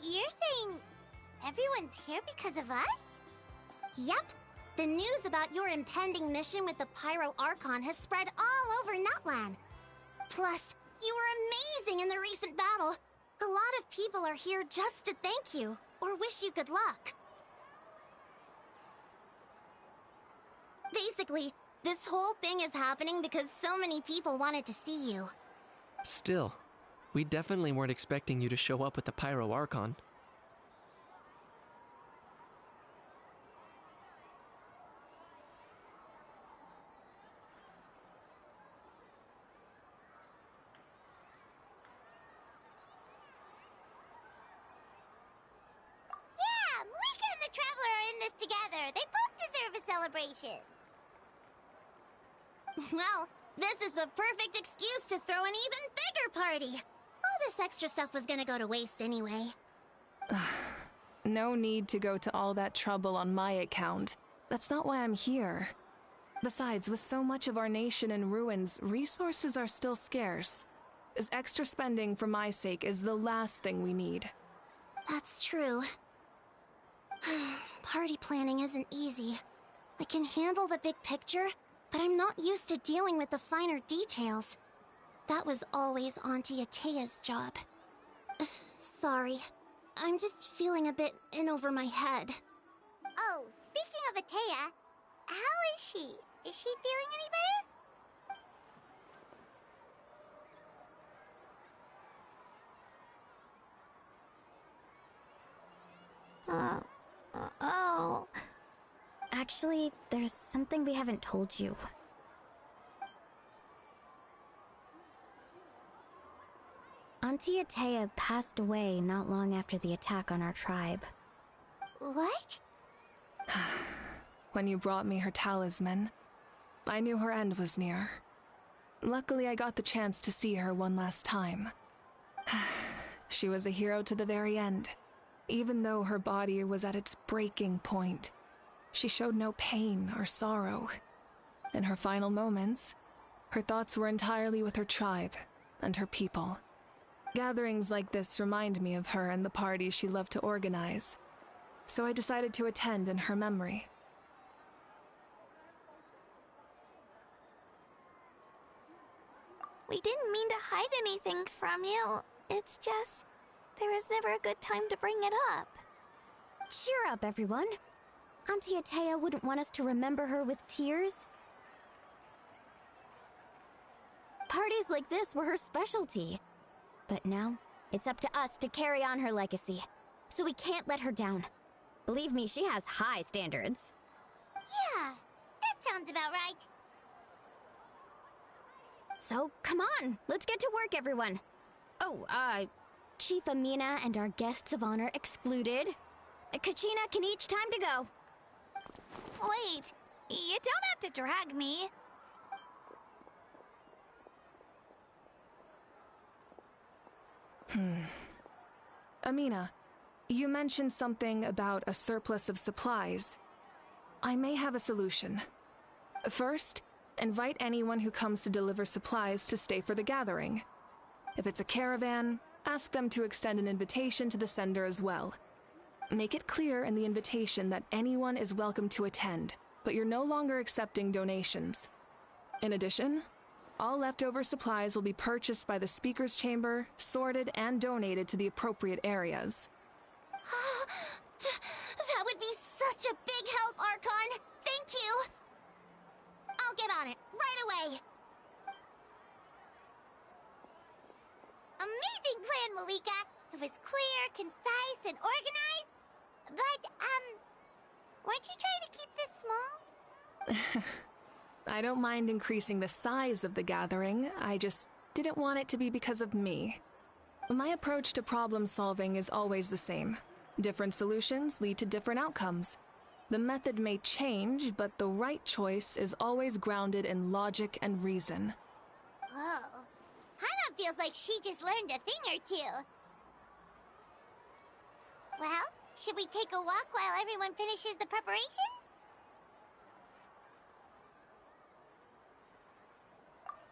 [SPEAKER 6] You're saying everyone's here because of us? Yep. The news about your impending mission with the Pyro Archon has spread all over Natlan. Plus, you were amazing in the recent battle. A lot of people are here just to thank you, or wish you good luck. Basically, this whole thing is happening because so many people wanted to see you.
[SPEAKER 12] Still, we definitely weren't expecting you to show up with the Pyro Archon.
[SPEAKER 6] Yeah, Moika and the Traveler are in this together. They both deserve a celebration. Well, this is the perfect excuse to throw an even bigger party. All this extra stuff was gonna go to waste anyway.
[SPEAKER 17] No need to go to all that trouble on my account. That's not why I'm here. Besides, with so much of our nation in ruins, resources are still scarce. This extra spending for my sake is the last thing we need.
[SPEAKER 6] That's true. Party planning isn't easy. I can handle the big picture, but I'm not used to dealing with the finer details. That was always Auntie Atea's job. Sorry. I'm just feeling a bit in over my head.
[SPEAKER 18] Oh, speaking of Atea, how is she? Is she feeling any better?
[SPEAKER 5] Oh. Actually, there's something we haven't told you. Auntie Atea passed away not long after the attack on our tribe.
[SPEAKER 18] What?
[SPEAKER 17] When you brought me her talisman, I knew her end was near. Luckily, I got the chance to see her one last time. She was a hero to the very end. Even though her body was at its breaking point, she showed no pain or sorrow. In her final moments, her thoughts were entirely with her tribe and her people. Gatherings like this remind me of her and the parties she loved to organize, so I decided to attend in her memory.
[SPEAKER 18] We didn't mean to hide anything from you. It's just, there was never a good time to bring it up.
[SPEAKER 5] Cheer up, everyone. Auntie Atea wouldn't want us to remember her with tears. Parties like this were her specialty. But now, it's up to us to carry on her legacy. So we can't let her down. Believe me, she has high standards.
[SPEAKER 18] Yeah, that sounds about right.
[SPEAKER 5] So, come on, let's get to work, everyone. Oh, Chief Amina and our guests of honor excluded. Kachina can each time to go.
[SPEAKER 18] Wait, you don't have to drag me.
[SPEAKER 17] Amina, you mentioned something about a surplus of supplies. I may have a solution. First, invite anyone who comes to deliver supplies to stay for the gathering. If it's a caravan, ask them to extend an invitation to the sender as well. Make it clear in the invitation that anyone is welcome to attend, but you're no longer accepting donations. In addition, all leftover supplies will be purchased by the speaker's chamber, sorted, and donated to the appropriate areas.
[SPEAKER 6] That would be such a big help, Archon! Thank you! I'll get on it, right away!
[SPEAKER 18] Amazing plan, Malika! It was clear, concise, and organized. But, weren't you trying to keep this small?
[SPEAKER 17] I don't mind increasing the size of the gathering, I just didn't want it to be because of me. My approach to problem solving is always the same. Different solutions lead to different outcomes. The method may change, but the right choice is always grounded in logic and reason.
[SPEAKER 18] Whoa. Paimon feels like she just learned a thing or two. Well, should we take a walk while everyone finishes the preparations?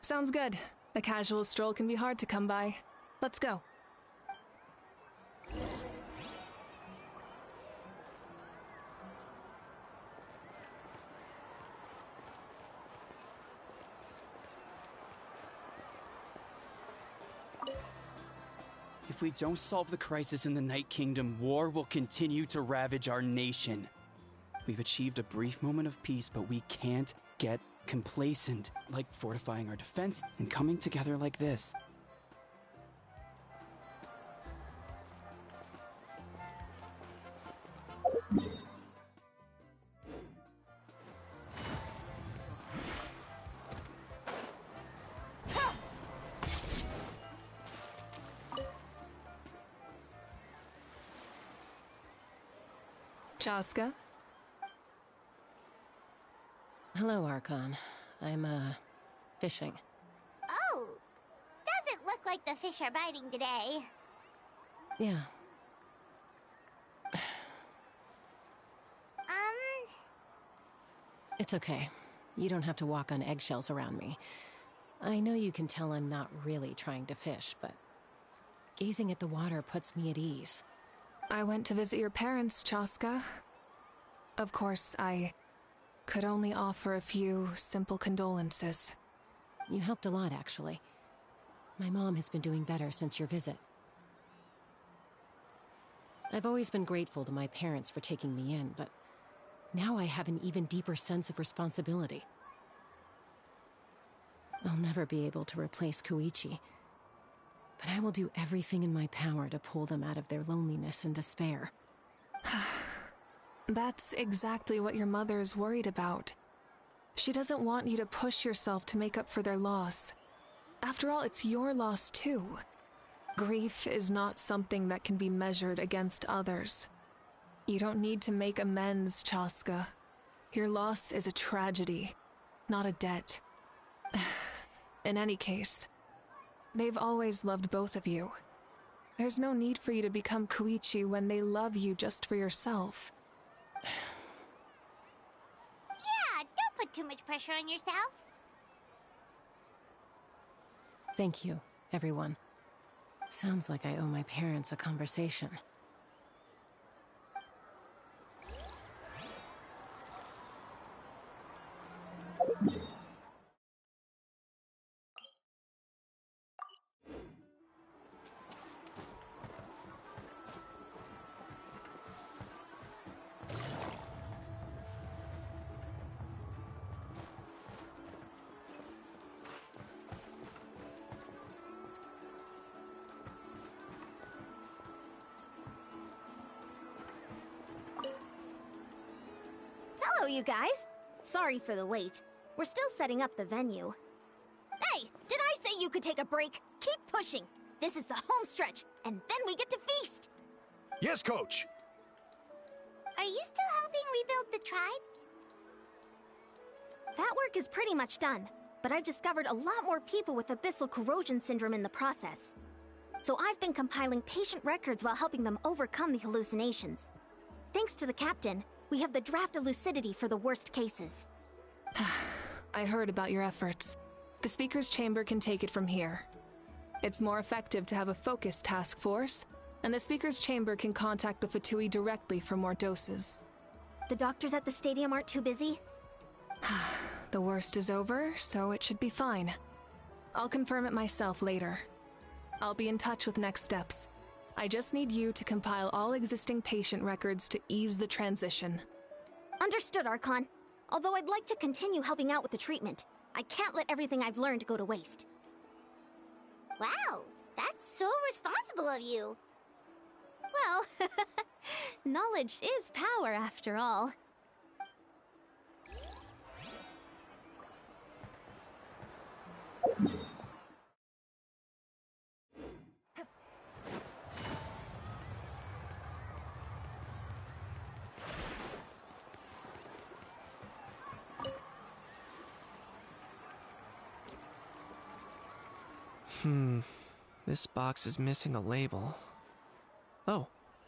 [SPEAKER 17] Sounds good. A casual stroll can be hard to come by. Let's go.
[SPEAKER 19] If we don't solve the crisis in the Night Kingdom, war will continue to ravage our nation. We've achieved a brief moment of peace, but we can't get complacent, like fortifying our defense and coming together like this.
[SPEAKER 17] Chaska?
[SPEAKER 15] Hello, Archon. I'm, fishing.
[SPEAKER 18] Oh! Doesn't look like the fish are biting today.
[SPEAKER 15] Yeah. It's okay. You don't have to walk on eggshells around me. I know you can tell I'm not really trying to fish, but gazing at the water puts me at ease.
[SPEAKER 17] I went to visit your parents, Chaska. Of course, I could only offer a few simple condolences.
[SPEAKER 15] You helped a lot, actually. My mom has been doing better since your visit. I've always been grateful to my parents for taking me in, but now I have an even deeper sense of responsibility. I'll never be able to replace Koichi, but I will do everything in my power to pull them out of their loneliness and despair.
[SPEAKER 17] That's exactly what your mother is worried about. She doesn't want you to push yourself to make up for their loss. After all, it's your loss too. Grief is not something that can be measured against others. You don't need to make amends, Chaska. Your loss is a tragedy, not a debt. In any case, they've always loved both of you. There's no need for you to become Koichi when they love you just for yourself.
[SPEAKER 6] Yeah, don't put too much pressure on yourself.
[SPEAKER 15] Thank you, everyone. Sounds like I owe my parents a conversation.
[SPEAKER 5] Hello, you guys. Sorry for the wait. We're still setting up the venue. Hey, did I say you could take a break? Keep pushing. This is the home stretch, and then we get to feast.
[SPEAKER 1] Yes, Coach.
[SPEAKER 6] Are you still helping rebuild the tribes?
[SPEAKER 5] That work is pretty much done, but I've discovered a lot more people with abyssal corrosion syndrome in the process. So I've been compiling patient records while helping them overcome the hallucinations. Thanks to the captain, we have the draft of lucidity for the worst cases.
[SPEAKER 17] I heard about your efforts. The Speaker's Chamber can take it from here. It's more effective to have a focused task force, and the Speaker's Chamber can contact the Fatui directly for more doses.
[SPEAKER 5] The doctors at the stadium aren't too busy?
[SPEAKER 17] The worst is over, so it should be fine. I'll confirm it myself later. I'll be in touch with next steps. I just need you to compile all existing patient records to ease the transition.
[SPEAKER 5] Understood, Archon. Although I'd like to continue helping out with the treatment, I can't let everything I've learned go to waste.
[SPEAKER 6] Wow, that's so responsible of you.
[SPEAKER 5] Well, knowledge is power after all.
[SPEAKER 12] This box is missing a label. Oh,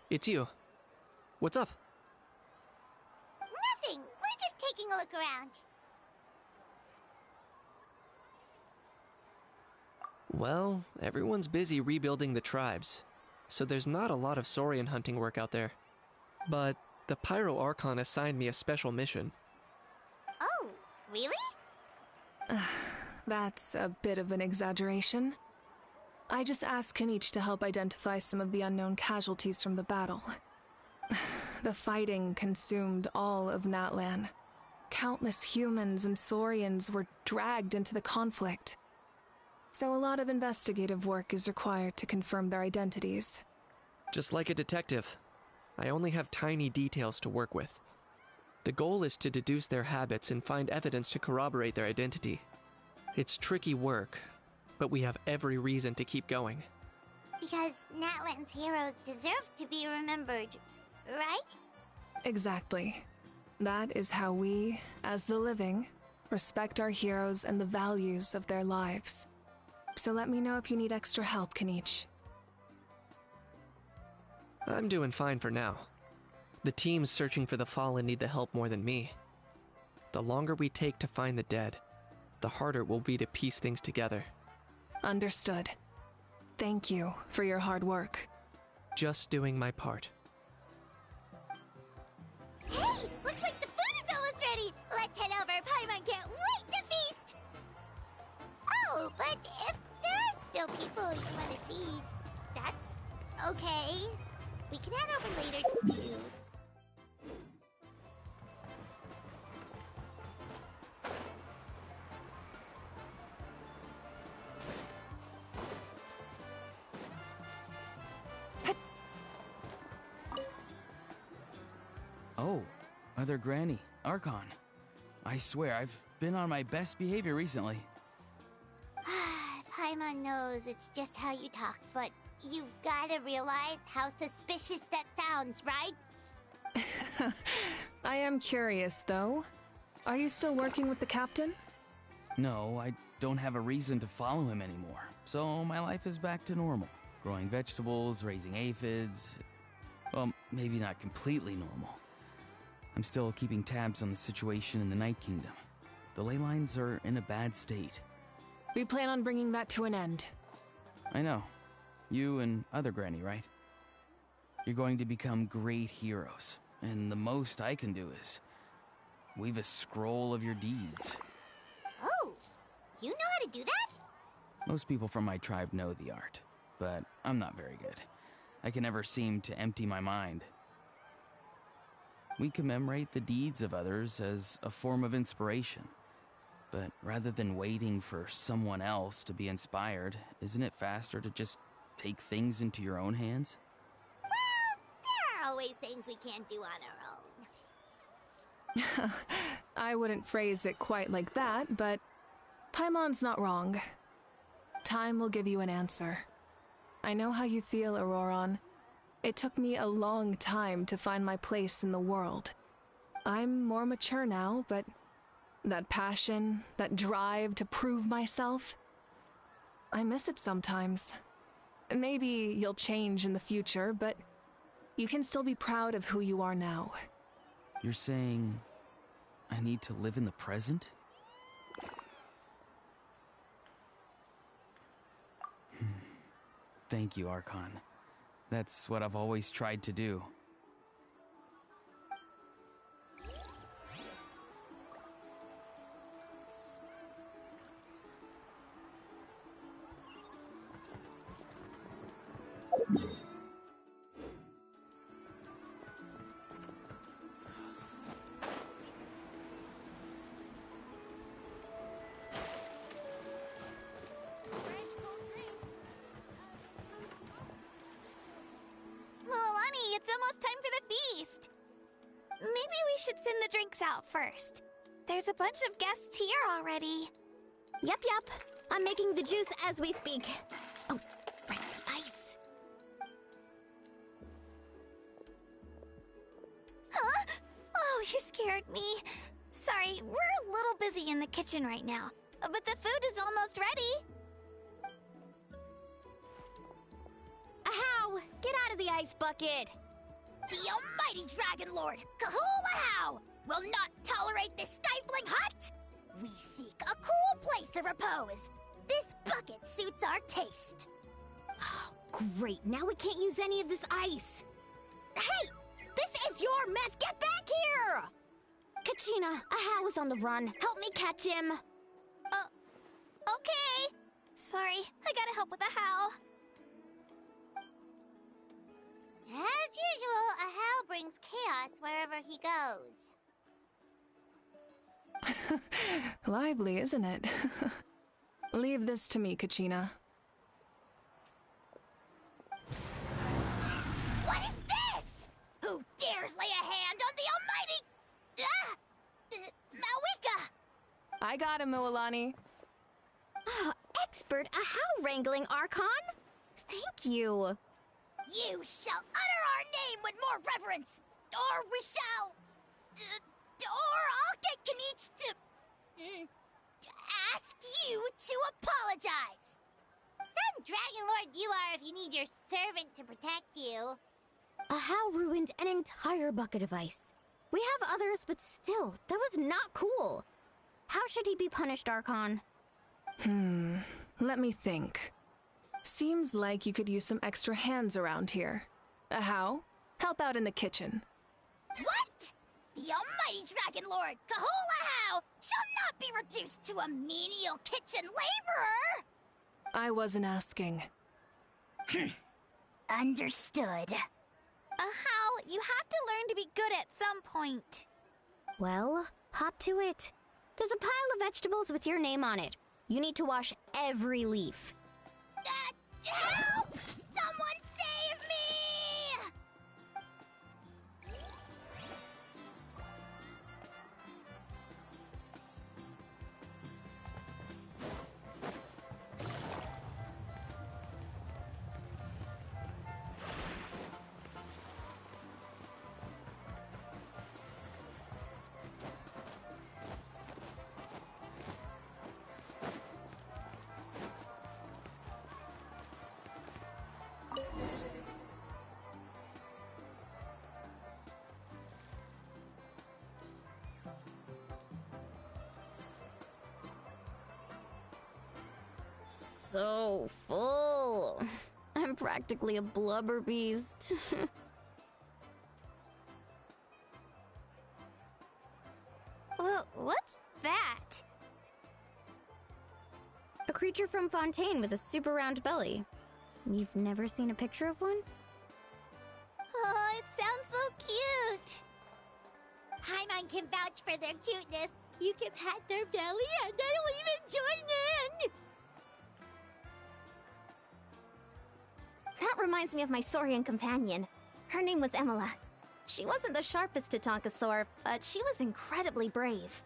[SPEAKER 12] it's you. What's up?
[SPEAKER 6] Nothing. We're just taking a look around.
[SPEAKER 12] Well, everyone's busy rebuilding the tribes, so there's not a lot of Saurian hunting work out there. But the Pyro Archon assigned me a special mission.
[SPEAKER 6] Oh, really?
[SPEAKER 17] That's a bit of an exaggeration. I just asked Kanich to help identify some of the unknown casualties from the battle. The fighting consumed all of Natlan. Countless humans and Saurians were dragged into the conflict. So a lot of investigative work is required to confirm their identities.
[SPEAKER 12] Just like a detective, I only have tiny details to work with. The goal is to deduce their habits and find evidence to corroborate their identity. It's tricky work, but we have every reason to keep going.
[SPEAKER 6] Because Natlan's heroes deserve to be remembered, right?
[SPEAKER 17] Exactly. That is how we, as the living, respect our heroes and the values of their lives. So let me know if you need extra help, Kanich.
[SPEAKER 12] I'm doing fine for now. The teams searching for the fallen need the help more than me. The longer we take to find the dead, the harder it will be to piece things together.
[SPEAKER 17] Understood. Thank you for your hard work.
[SPEAKER 12] Just doing my part.
[SPEAKER 6] Let's head over. Paimon can't wait to feast! Oh, but if there are still people you want to see, that's okay. We can head over later, too.
[SPEAKER 13] Oh, Mother Granny, Archon. I swear, I've been on my best behavior recently.
[SPEAKER 6] Paimon knows it's just how you talk, but you've gotta realize how suspicious that sounds, right?
[SPEAKER 17] I am curious, though. Are you still working with the captain?
[SPEAKER 13] No, I don't have a reason to follow him anymore, so my life is back to normal. Growing vegetables, raising aphids. Well, maybe not completely normal. I'm still keeping tabs on the situation in the Night Kingdom. The ley lines are in a bad state.
[SPEAKER 17] We plan on bringing that to an end.
[SPEAKER 13] I know. You and other Granny, right? You're going to become great heroes, and the most I can do is weave a scroll of your deeds.
[SPEAKER 6] Oh, you know how to do that?
[SPEAKER 13] Most people from my tribe know the art, but I'm not very good. I can never seem to empty my mind. We commemorate the deeds of others as a form of inspiration. But rather than waiting for someone else to be inspired, isn't it faster to just take things into your own hands?
[SPEAKER 6] Well, there are always things we can't do on our own.
[SPEAKER 17] I wouldn't phrase it quite like that, but Paimon's not wrong. Time will give you an answer. I know how you feel, Auroron. It took me a long time to find my place in the world. I'm more mature now, but that passion, that drive to prove myself, I miss it sometimes. Maybe you'll change in the future, but you can still be proud of who you are now.
[SPEAKER 13] You're saying I need to live in the present? Thank you, Archon. That's what I've always tried to do.
[SPEAKER 18] It's almost time for the feast. Maybe we should send the drinks out first. There's a bunch of guests here already.
[SPEAKER 5] Yep. I'm making the juice as we speak. Oh, right, the ice.
[SPEAKER 18] Huh? Oh, you scared me. Sorry, we're a little busy in the kitchen right now, but the food is almost ready.
[SPEAKER 5] Ahow! Get out of the ice bucket!
[SPEAKER 6] The almighty Dragon Lord, Kahul-Ahau, will not tolerate this stifling hut! We seek a cool place to repose. This bucket suits our taste.
[SPEAKER 5] Oh, great. Now we can't use any of this ice. Hey! This is your mess! Get back here! Kachina, Ahau is on the run. Help me catch him.
[SPEAKER 18] Okay. Sorry, I gotta help with Ahau.
[SPEAKER 6] As usual, Ahau brings chaos wherever he goes.
[SPEAKER 17] Lively, isn't it? Leave this to me, Kachina.
[SPEAKER 6] What is this? Who dares lay a hand on the almighty... Mawika!
[SPEAKER 17] I got him, Mualani.
[SPEAKER 5] Expert Ahau wrangling, Archon. Thank you.
[SPEAKER 6] You shall utter our name with more reverence, or we shall... or I'll get Kanich to ask you to apologize. Some Dragon Lord you are if you need your servant to protect you.
[SPEAKER 5] Ahau ruined an entire bucket of ice. We have others, but still, that was not cool. How should he be punished, Archon?
[SPEAKER 17] Let me think. Seems like you could use some extra hands around here. Ahau, help out in the kitchen.
[SPEAKER 6] What? The almighty Dragon Lord, Kahulahau, shall not be reduced to a menial kitchen laborer!
[SPEAKER 17] I wasn't asking.
[SPEAKER 6] Understood.
[SPEAKER 18] How? You have to learn to be good at some point.
[SPEAKER 5] Well, hop to it. There's a pile of vegetables with your name on it. You need to wash every leaf.
[SPEAKER 6] Help! Someone save me!
[SPEAKER 5] So full. I'm practically a blubber beast.
[SPEAKER 18] Well, what's that?
[SPEAKER 5] A creature from Fontaine with a super round belly. You've never seen a picture of one?
[SPEAKER 18] Oh, it sounds so cute.
[SPEAKER 6] Paimon can vouch for their cuteness. You can pat their belly and they'll even join in!
[SPEAKER 5] That reminds me of my Saurian companion. Her name was Emila. She wasn't the sharpest Tatankasaur, but she was incredibly brave.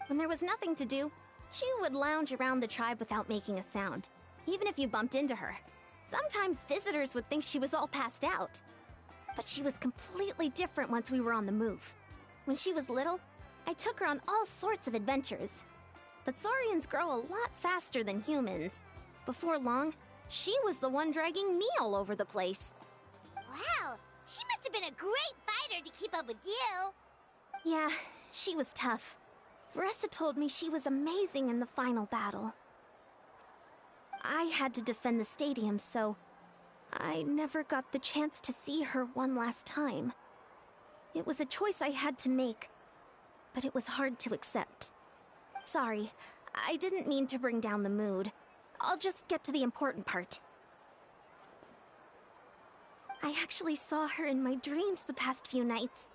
[SPEAKER 5] When there was nothing to do, she would lounge around the tribe without making a sound, even if you bumped into her. Sometimes visitors would think she was all passed out. But she was completely different once we were on the move. When she was little, I took her on all sorts of adventures. But Saurians grow a lot faster than humans. Before long, she was the one dragging me all over the place.
[SPEAKER 6] Wow, she must have been a great fighter to keep up with you.
[SPEAKER 5] Yeah, she was tough. Veressa told me she was amazing in the final battle. I had to defend the stadium, so I never got the chance to see her one last time. It was a choice I had to make, but it was hard to accept. Sorry, I didn't mean to bring down the mood. I'll just get to the important part. I actually saw her in my dreams the past few nights.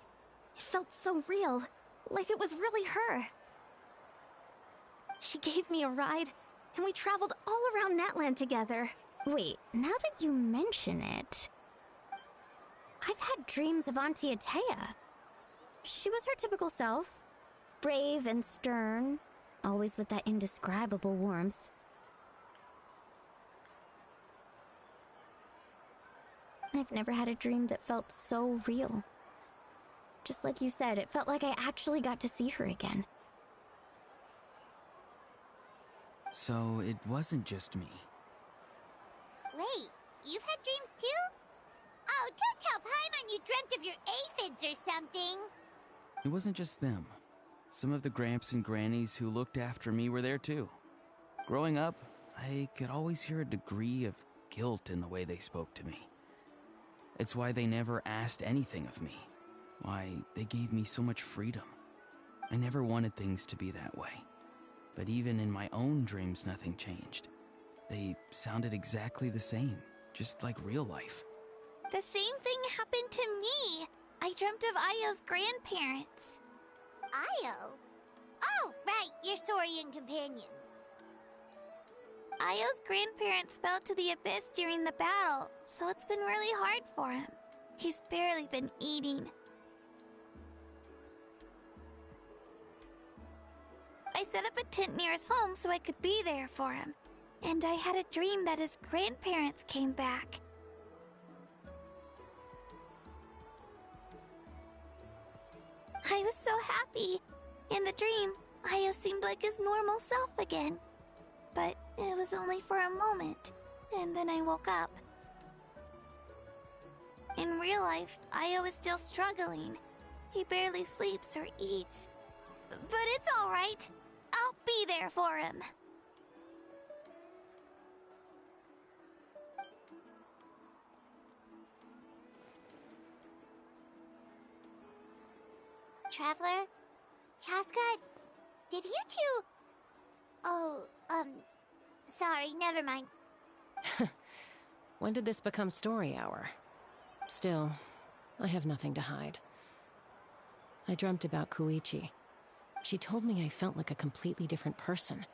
[SPEAKER 5] It felt so real, like it was really her. She gave me a ride, and we traveled all around Natlan together.
[SPEAKER 20] Wait, now that you mention it, I've had dreams of Auntie Atea. She was her typical self, brave and stern, always with that indescribable warmth. I've never had a dream that felt so real. Just like you said, it felt like I actually got to see her again.
[SPEAKER 13] So it wasn't just me.
[SPEAKER 6] Wait, you've had dreams too? Oh, don't tell Paimon you dreamt of your aphids or something.
[SPEAKER 13] It wasn't just them. Some of the Gramps and Grannies who looked after me were there too. Growing up, I could always hear a degree of guilt in the way they spoke to me. It's why they never asked anything of me. Why they gave me so much freedom. I never wanted things to be that way. But even in my own dreams, nothing changed. They sounded exactly the same, just like real life.
[SPEAKER 18] The same thing happened to me. I dreamt of Ayo's grandparents.
[SPEAKER 6] Ayo? Oh, right, your Saurian companion.
[SPEAKER 18] Ayo's grandparents fell to the abyss during the battle, so it's been really hard for him. He's barely been eating. I set up a tent near his home so I could be there for him. And I had a dream that his grandparents came back. I was so happy. In the dream, Ayo seemed like his normal self again. But it was only for a moment, and then I woke up. In real life, Ayo is still struggling. He barely sleeps or eats. But it's alright. I'll be there for him.
[SPEAKER 6] Traveler. Chaska, did you two... Oh, sorry, never mind.
[SPEAKER 15] When did this become story hour? Still, I have nothing to hide. I dreamt about Koichi. She told me I felt like a completely different person.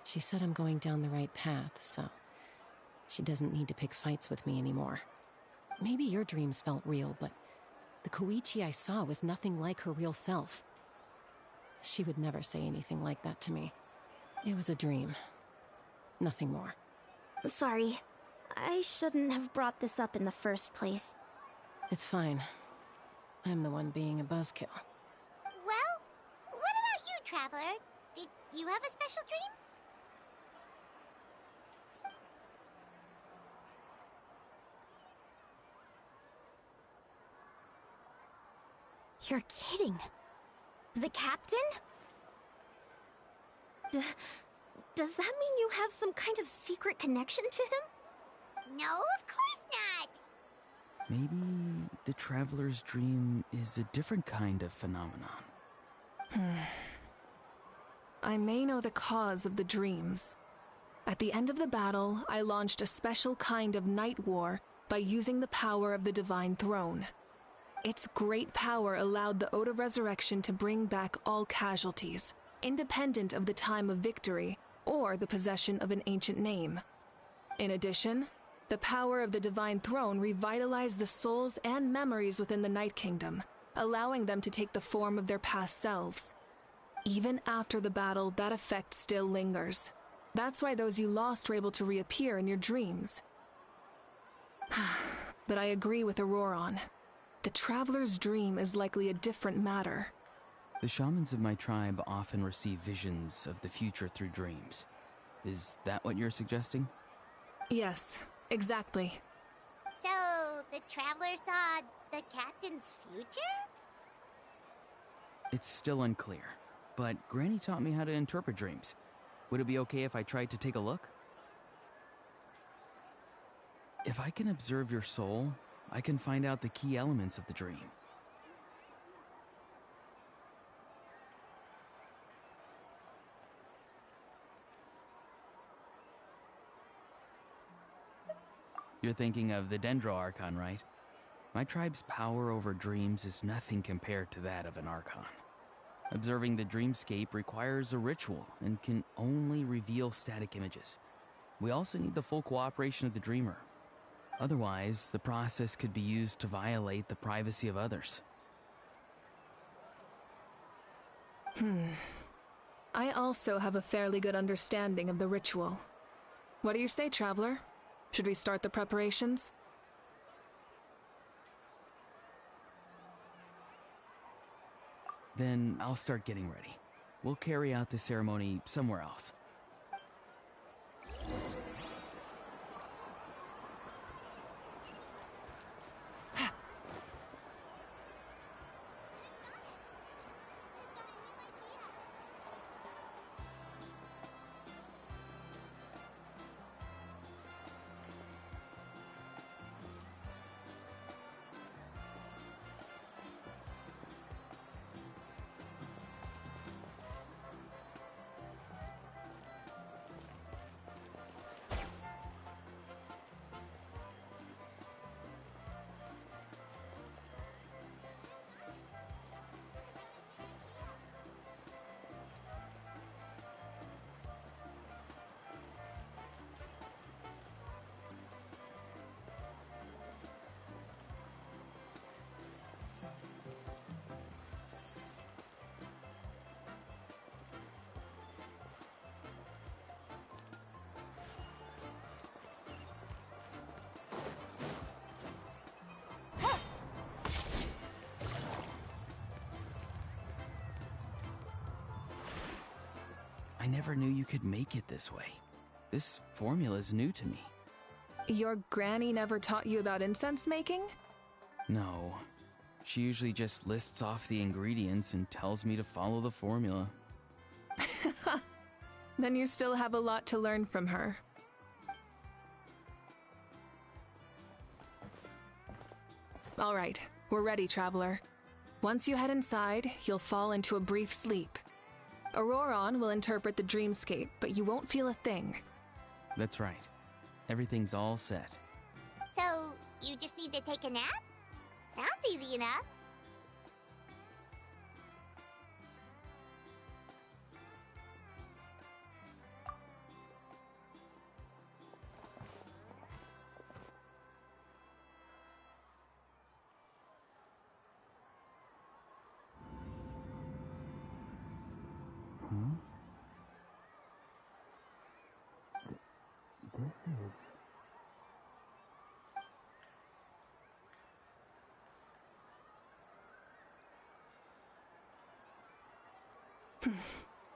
[SPEAKER 15] She said I'm going down the right path, so she doesn't need to pick fights with me anymore. Maybe your dreams felt real, but the Koichi I saw was nothing like her real self. She would never say anything like that to me. It was a dream. Nothing more.
[SPEAKER 5] Sorry. I shouldn't have brought this up in the first place.
[SPEAKER 15] It's fine. I'm the one being a buzzkill.
[SPEAKER 6] Well, what about you, Traveler? Did you have a special dream?
[SPEAKER 5] You're kidding. The captain? Does that mean you have some kind of secret connection to him?
[SPEAKER 6] No, of course not!
[SPEAKER 13] Maybe the Traveler's dream is a different kind of phenomenon.
[SPEAKER 17] I may know the cause of the dreams. At the end of the battle, I launched a special kind of night war by using the power of the Divine Throne. Its great power allowed the Ode of Resurrection to bring back all casualties, independent of the time of victory or the possession of an ancient name. In addition, the power of the Divine Throne revitalized the souls and memories within the Night Kingdom, allowing them to take the form of their past selves. Even after the battle, that effect still lingers. That's why those you lost were able to reappear in your dreams. But I agree with Auroron. The Traveler's dream is likely a different matter.
[SPEAKER 13] The shamans of my tribe often receive visions of the future through dreams. Is that what you're suggesting?
[SPEAKER 17] Yes, exactly.
[SPEAKER 6] So, the Traveler saw the captain's future?
[SPEAKER 13] It's still unclear, but Granny taught me how to interpret dreams. Would it be okay if I tried to take a look? If I can observe your soul, I can find out the key elements of the dream. You're thinking of the Dendro Archon, right? My tribe's power over dreams is nothing compared to that of an Archon. Observing the dreamscape requires a ritual and can only reveal static images. We also need the full cooperation of the dreamer. Otherwise, the process could be used to violate the privacy of others.
[SPEAKER 17] I also have a fairly good understanding of the ritual. What do you say, Traveler? Should we start the preparations?
[SPEAKER 13] Then I'll start getting ready. We'll carry out the ceremony somewhere else. I never knew you could make it this way. This formula is new to me.
[SPEAKER 17] Your granny never taught you about incense making?
[SPEAKER 13] No. She usually just lists off the ingredients and tells me to follow the formula.
[SPEAKER 17] Then you still have a lot to learn from her. All right, we're ready, Traveler. Once you head inside, you'll fall into a brief sleep. Auroron will interpret the dreamscape, but you won't feel a thing.
[SPEAKER 13] That's right. Everything's all set.
[SPEAKER 6] So, you just need to take a nap? Sounds easy enough.
[SPEAKER 13] This is...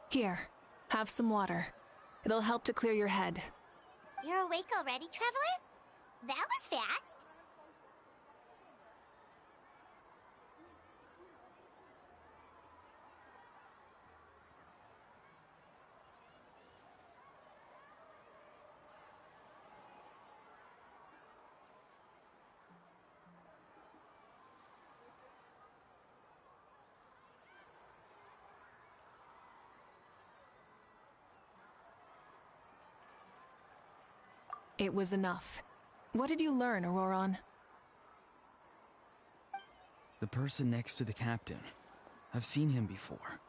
[SPEAKER 17] Here, have some water. It'll help to clear your head.
[SPEAKER 6] You're awake already, Traveler? That was fast.
[SPEAKER 17] It was enough. What did you learn, Auroron?
[SPEAKER 13] The person next to the captain. I've seen him before.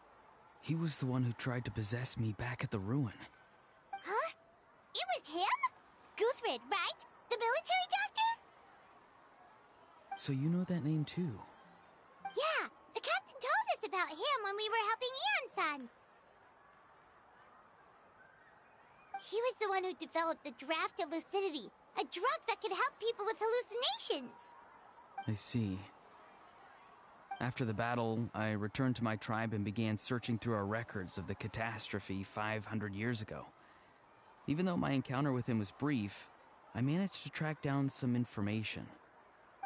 [SPEAKER 13] He was the one who tried to possess me back at the ruin.
[SPEAKER 6] Huh? It was him? Guthrid, right? The military doctor?
[SPEAKER 13] So you know that name too?
[SPEAKER 6] Yeah, the captain told us about him when we were helping Anson. He was the one who developed the draft of lucidity, a drug that could help people with hallucinations.
[SPEAKER 13] I see. After the battle, I returned to my tribe and began searching through our records of the catastrophe 500 years ago. Even though my encounter with him was brief, I managed to track down some information.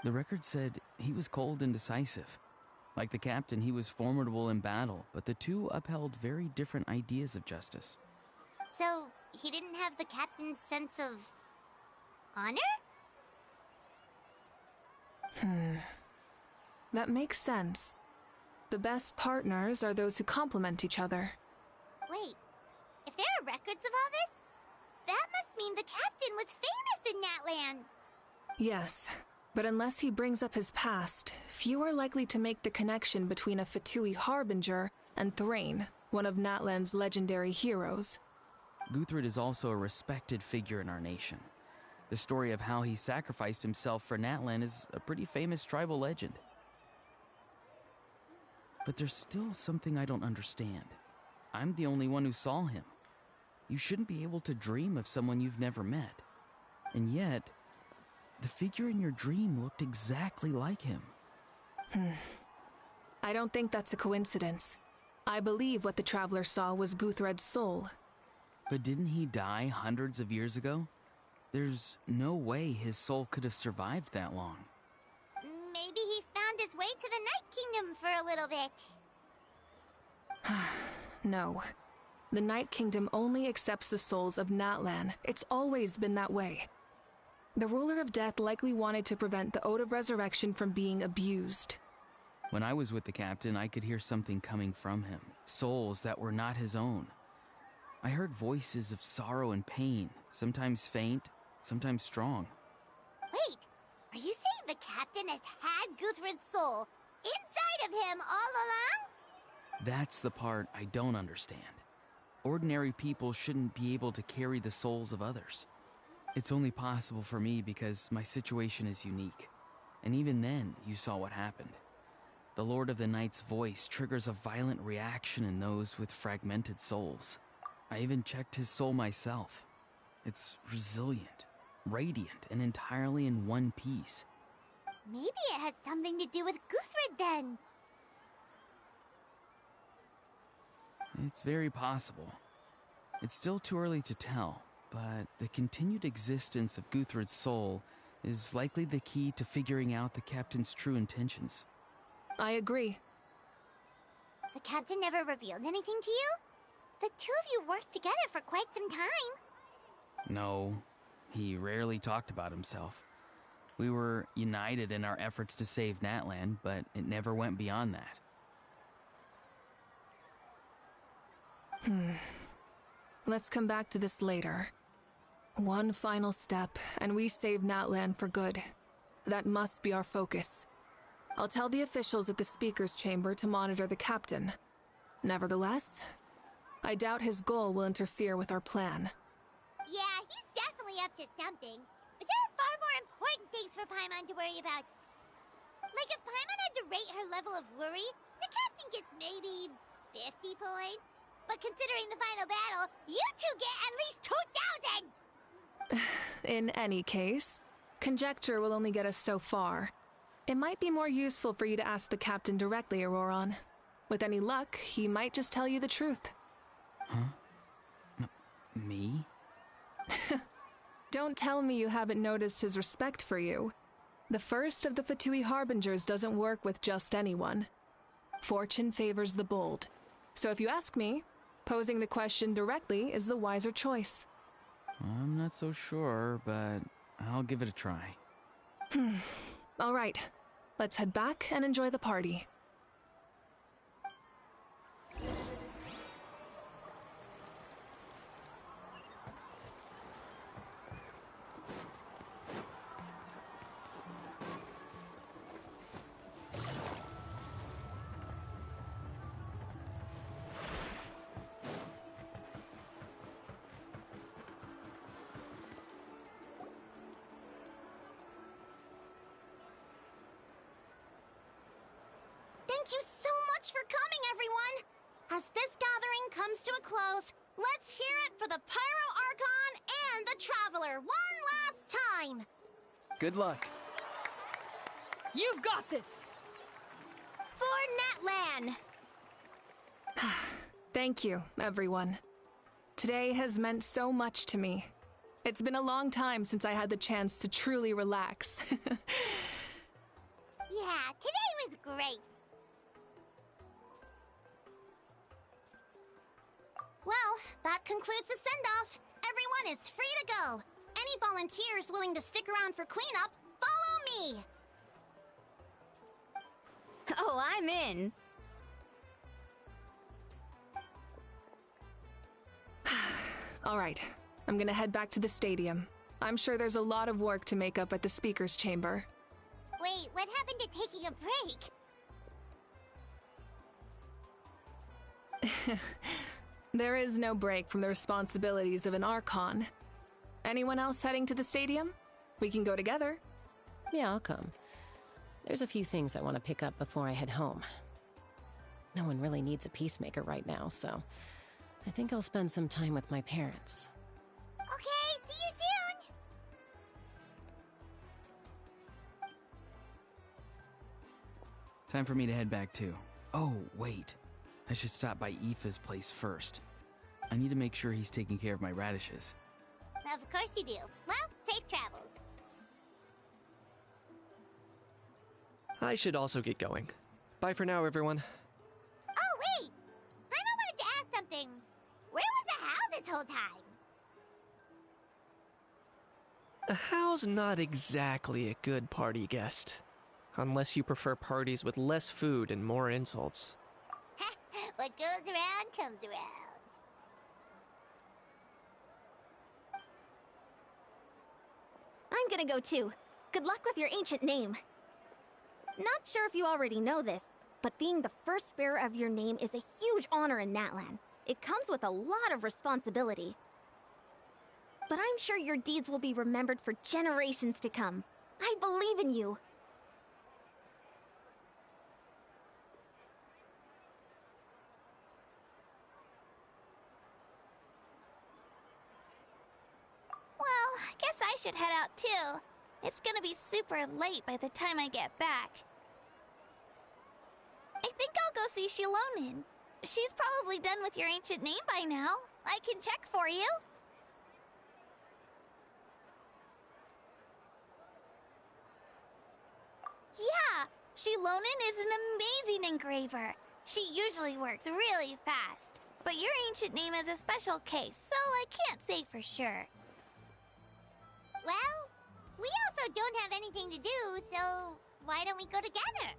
[SPEAKER 13] The record said he was cold and decisive. Like the captain, he was formidable in battle, but the two upheld very different ideas of justice.
[SPEAKER 6] So, he didn't have the captain's sense of... honor?
[SPEAKER 17] That makes sense. The best partners are those who complement each other.
[SPEAKER 6] Wait, if there are records of all this, that must mean the captain was famous in Natlan.
[SPEAKER 17] Yes, but unless he brings up his past, few are likely to make the connection between a Fatui harbinger and Thrain, one of Natlan's legendary heroes.
[SPEAKER 13] Guthrid is also a respected figure in our nation. The story of how he sacrificed himself for Natlan is a pretty famous tribal legend. But there's still something I don't understand. I'm the only one who saw him. You shouldn't be able to dream of someone you've never met. And yet, the figure in your dream looked exactly like him.
[SPEAKER 17] I don't think that's a coincidence. I believe what the Traveler saw was Guthred's soul.
[SPEAKER 13] But didn't he die hundreds of years ago? There's no way his soul could have survived that long.
[SPEAKER 6] Maybe he found his way to the Night Kingdom for a little bit.
[SPEAKER 17] No. The Night Kingdom only accepts the souls of Natlan. It's always been that way. The Ruler of Death likely wanted to prevent the Ode of Resurrection from being abused.
[SPEAKER 13] When I was with the captain, I could hear something coming from him. Souls that were not his own. I heard voices of sorrow and pain, sometimes faint, sometimes strong.
[SPEAKER 6] Wait, are you saying the captain has had Guthrid's soul inside of him all along?
[SPEAKER 13] That's the part I don't understand. Ordinary people shouldn't be able to carry the souls of others. It's only possible for me because my situation is unique. And even then, you saw what happened. The Lord of the Night's voice triggers a violent reaction in those with fragmented souls. I even checked his soul myself. It's resilient, radiant, and entirely in one piece.
[SPEAKER 6] Maybe it has something to do with Guthrid then.
[SPEAKER 13] It's very possible. It's still too early to tell, but the continued existence of Guthrid's soul is likely the key to figuring out the captain's true intentions.
[SPEAKER 17] I agree.
[SPEAKER 6] The captain never revealed anything to you? The two of you worked together for quite some time.
[SPEAKER 13] No, he rarely talked about himself. We were united in our efforts to save Natlan, but it never went beyond that.
[SPEAKER 17] Let's come back to this later. One final step, and we save Natlan for good. That must be our focus. I'll tell the officials at the Speaker's Chamber to monitor the captain. Nevertheless, I doubt his goal will interfere with our plan.
[SPEAKER 6] Yeah, he's definitely up to something. But there are far more important things for Paimon to worry about. Like if Paimon had to rate her level of worry, the captain gets maybe 50 points. But considering the final battle, you two get at least 2,000!
[SPEAKER 17] In any case, conjecture will only get us so far. It might be more useful for you to ask the captain directly, Auroron. With any luck, he might just tell you the truth.
[SPEAKER 13] Huh? Me?
[SPEAKER 17] Don't tell me you haven't noticed his respect for you. The first of the Fatui Harbingers doesn't work with just anyone. Fortune favors the bold. So if you ask me, posing the question directly is the wiser choice.
[SPEAKER 13] I'm not so sure, but I'll give it a try.
[SPEAKER 17] All right, let's head back and enjoy the party.
[SPEAKER 6] Thank you so much for coming, everyone! As this gathering comes to a close, let's hear it for the Pyro Archon and the Traveler one last time!
[SPEAKER 19] Good luck.
[SPEAKER 14] You've got this!
[SPEAKER 6] For Natlan!
[SPEAKER 17] Thank you, everyone. Today has meant so much to me. It's been a long time since I had the chance to truly relax.
[SPEAKER 6] Yeah, today was great. Well, that concludes the send-off. Everyone is free to go. Any volunteers willing to stick around for cleanup, follow me!
[SPEAKER 14] Oh, I'm in.
[SPEAKER 17] All right, I'm gonna head back to the stadium. I'm sure there's a lot of work to make up at the Speaker's Chamber.
[SPEAKER 6] Wait, what happened to taking a break?
[SPEAKER 17] There is no break from the responsibilities of an Archon. Anyone else heading to the stadium? We can go together.
[SPEAKER 15] Yeah, I'll come. There's a few things I want to pick up before I head home. No one really needs a peacemaker right now, so I think I'll spend some time with my parents.
[SPEAKER 6] Okay, see you soon!
[SPEAKER 13] Time for me to head back too. Oh, wait. I should stop by Aoife's place first. I need to make sure he's taking care of my radishes.
[SPEAKER 6] Of course you do. Well, safe travels.
[SPEAKER 12] I should also get going. Bye for now, everyone.
[SPEAKER 6] Oh, wait! Paimon wanted to ask something. Where was the How this whole time?
[SPEAKER 12] A How's not exactly a good party guest. Unless you prefer parties with less food and more insults.
[SPEAKER 6] What goes around comes around.
[SPEAKER 5] I'm gonna go too. Good luck with your ancient name. Not sure if you already know this, but being the first bearer of your name is a huge honor in Natlan. It comes with a lot of responsibility. But I'm sure your deeds will be remembered for generations to come. I believe in you.
[SPEAKER 18] Well, I guess I should head out too. It's gonna be super late by the time I get back. I think I'll go see Shilonin. She's probably done with your ancient name by now. I can check for you. Yeah, Shilonin is an amazing engraver. She usually works really fast. But your ancient name is a special case, so I can't say for sure.
[SPEAKER 6] Well, we also don't have anything to why don't we go together?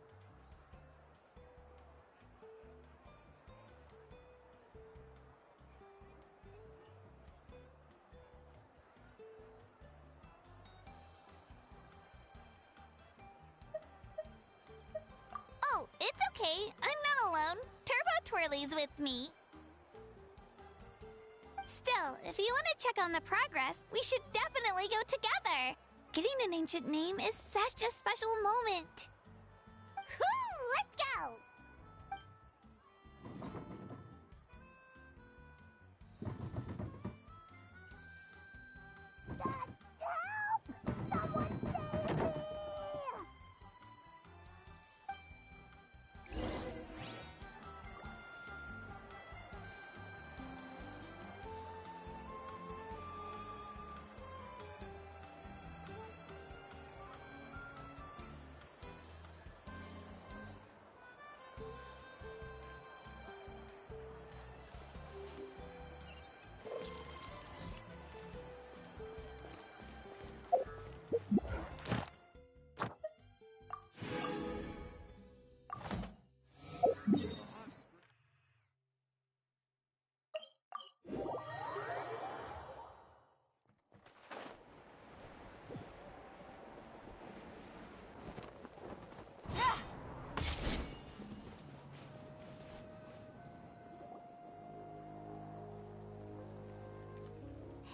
[SPEAKER 18] Oh, it's okay. I'm not alone. Turbo Twirly's with me. Still, if you want to check on the progress, we should definitely go together. Getting an ancient name is such a special moment.
[SPEAKER 6] Whoo! Let's go!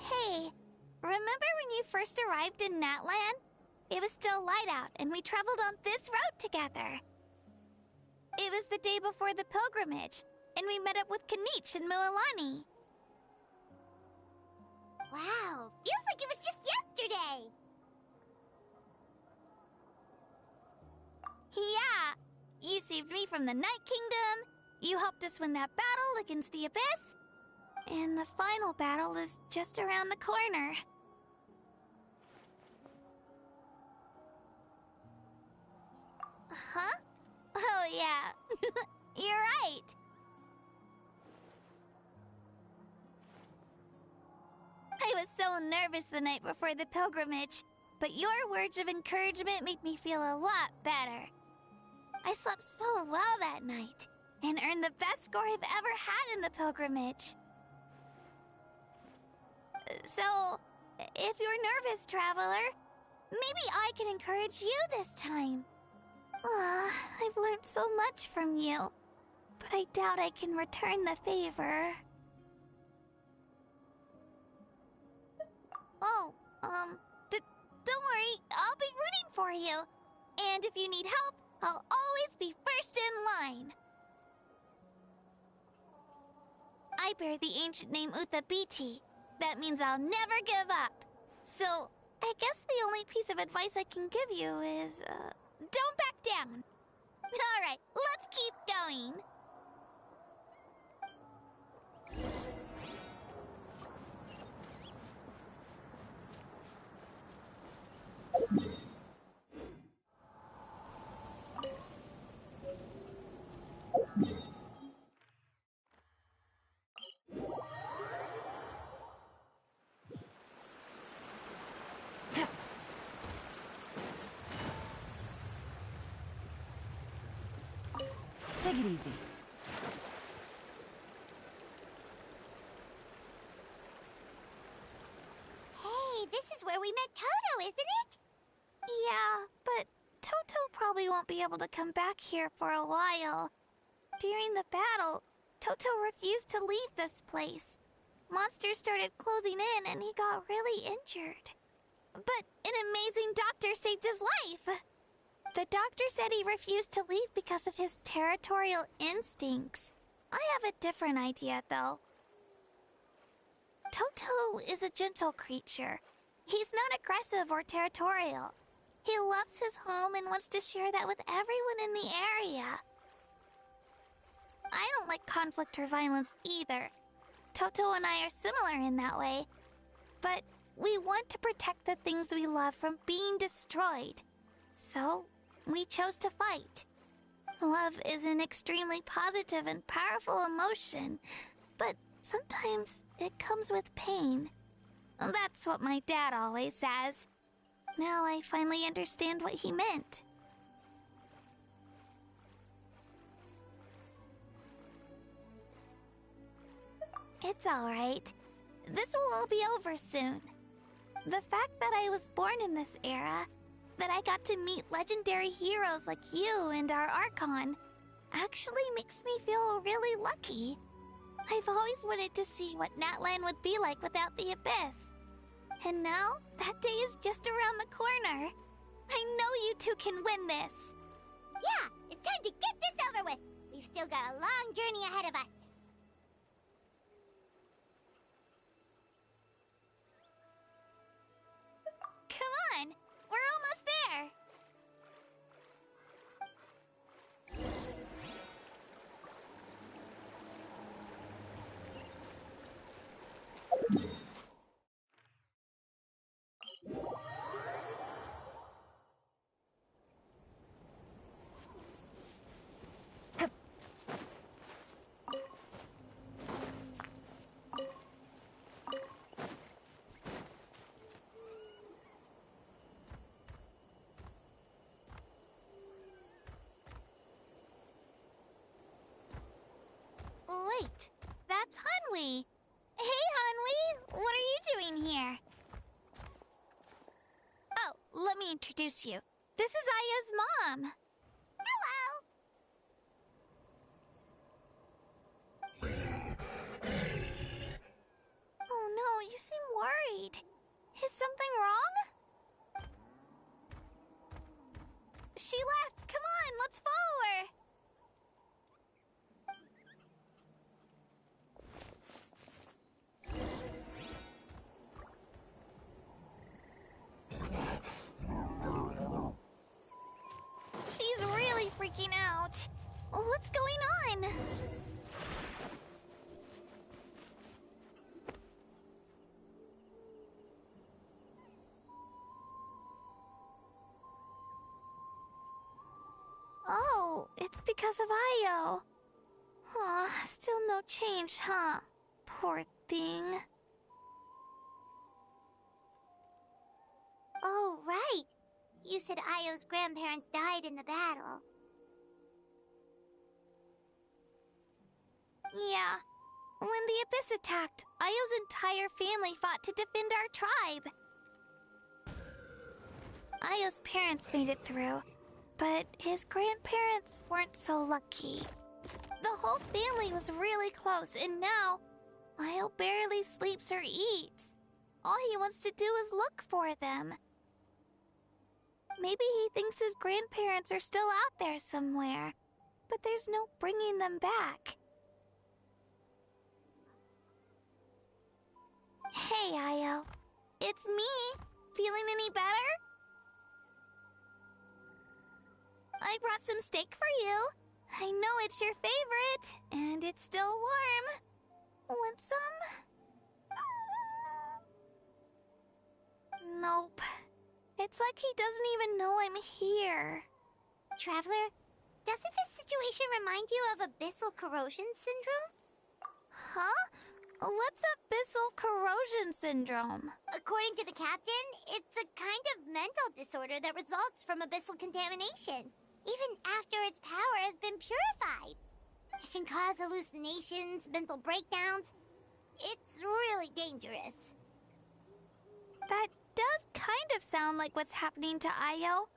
[SPEAKER 18] Hey, remember when you first arrived in Natlan? It was still light out, and we traveled on this road together. It was the day before the pilgrimage, and we met up with Kanich and Mualani.
[SPEAKER 6] Wow, feels like it was just yesterday.
[SPEAKER 18] Yeah, you saved me from the Night Kingdom, you helped us win that battle against the Abyss, and the final battle is just around the corner. Huh? Oh yeah, you're right. I was so nervous the night before the pilgrimage, but your words of encouragement made me feel a lot better. I slept so well that night, and earned the best score I've ever had in the pilgrimage. So, if you're nervous, traveler, maybe I can encourage you this time. I've learned so much from you, but I doubt I can return the favor. Oh, don't worry, I'll be rooting for you. And if you need help, I'll always be first in line. I bear the ancient name Uthabiti. That means I'll never give up. So, I guess the only piece of advice I can give you is, don't back down. Alright, let's keep going.
[SPEAKER 16] Take it easy.
[SPEAKER 6] Hey, this is where we met Toto, isn't it?
[SPEAKER 18] Yeah, but Toto probably won't be able to come back here for a while. During the battle, Toto refused to leave this place. Monsters started closing in and he got really injured. But an amazing doctor saved his life. The doctor said he refused to leave because of his territorial instincts. I have a different idea, though. Toto is a gentle creature. He's not aggressive or territorial. He loves his home and wants to share that with everyone in the area. I don't like conflict or violence either. Toto and I are similar in that way. But we want to protect the things we love from being destroyed. So, we chose to fight. Love is an extremely positive and powerful emotion, but sometimes it comes with pain. That's what my dad always says. Now I finally understand what he meant. It's alright. This will all be over soon. The fact that I was born in this era, that I got to meet legendary heroes like you and our Archon, actually makes me feel really lucky. I've always wanted to see what Natlan would be like without the Abyss. And now, that day is just around the corner. I know you two can win this.
[SPEAKER 6] Yeah, it's time to get this over with. We've still got a long journey ahead of us.
[SPEAKER 18] Come on, we're almost there. Wait, that's Hanwi. Hey, Hanwi, what are you doing here? Oh, let me introduce you. This is Aya's mom.
[SPEAKER 6] Hello!
[SPEAKER 18] Oh no, you seem worried. Is something wrong? She left. Come on, let's follow her. She's really freaking out. What's going on? Oh, it's because of Io. Aw, still no change, huh? Poor thing.
[SPEAKER 6] Oh, right. You said Io's grandparents died in the battle.
[SPEAKER 18] Yeah. When the Abyss attacked, Io's entire family fought to defend our tribe. Io's parents made it through, but his grandparents weren't so lucky. The whole family was really close, and now Io barely sleeps or eats. All he wants to do is look for them. Maybe he thinks his grandparents are still out there somewhere, but there's no bringing them back. Hey, Io. It's me. Feeling any better? I brought some steak for you. I know it's your favorite, and it's still warm. Want some? Nope. It's like he doesn't even know I'm here.
[SPEAKER 6] Traveler, doesn't this situation remind you of abyssal corrosion syndrome?
[SPEAKER 18] Huh? What's abyssal corrosion syndrome?
[SPEAKER 6] According to the captain, it's a kind of mental disorder that results from abyssal contamination, even after its power has been purified. It can cause hallucinations, mental breakdowns. It's really dangerous.
[SPEAKER 18] That does kind of sound like what's happening to Io,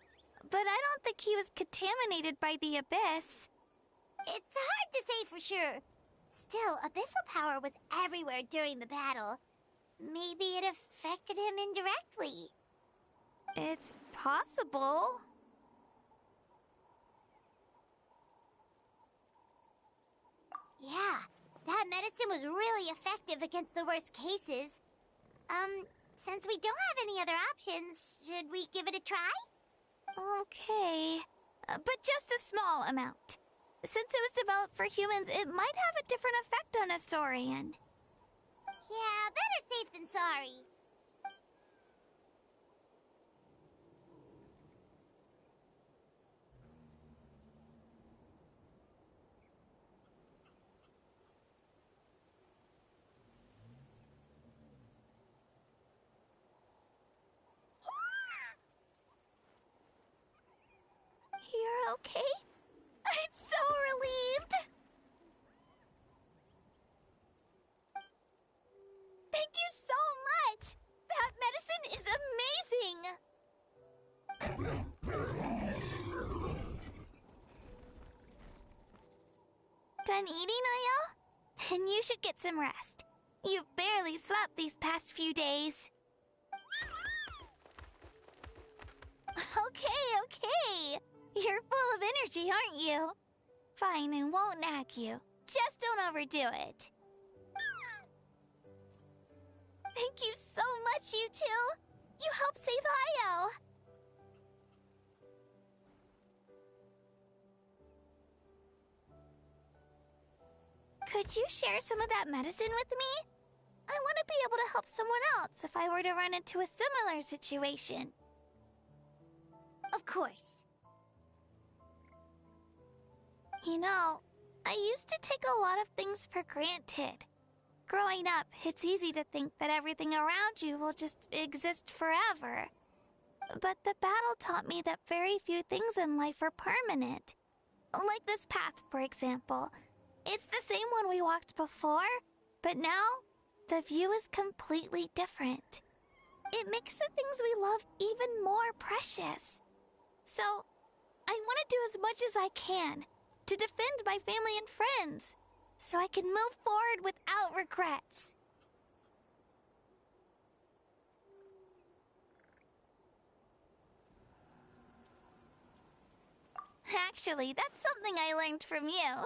[SPEAKER 18] but I don't think he was contaminated by the Abyss.
[SPEAKER 6] It's hard to say for sure. Still, abyssal power was everywhere during the battle. Maybe it affected him indirectly.
[SPEAKER 18] It's possible.
[SPEAKER 6] Yeah, that medicine was really effective against the worst cases. Since we don't have any other options, should we give it a try?
[SPEAKER 18] Okay, but just a small amount. Since it was developed for humans, it might have a different effect on a Saurian.
[SPEAKER 6] Yeah, better safe than sorry.
[SPEAKER 18] You're okay? I'm so relieved! done eating, Ayo? Then you should get some rest. You've barely slept these past few days. Okay. You're full of energy, aren't you? Fine, I won't nag you. Just don't overdo it. Thank you so much, you two. You helped save Ayo. Could you share some of that medicine with me? I want to be able to help someone else if I were to run into a similar situation.
[SPEAKER 6] Of course.
[SPEAKER 18] You know, I used to take a lot of things for granted. Growing up, it's easy to think that everything around you will just exist forever. But the battle taught me that very few things in life are permanent. Like this path, for example. It's the same one we walked before, but now, the view is completely different. It makes the things we love even more precious. So, I want to do as much as I can to defend my family and friends, so I can move forward without regrets. Actually, that's something I learned from you.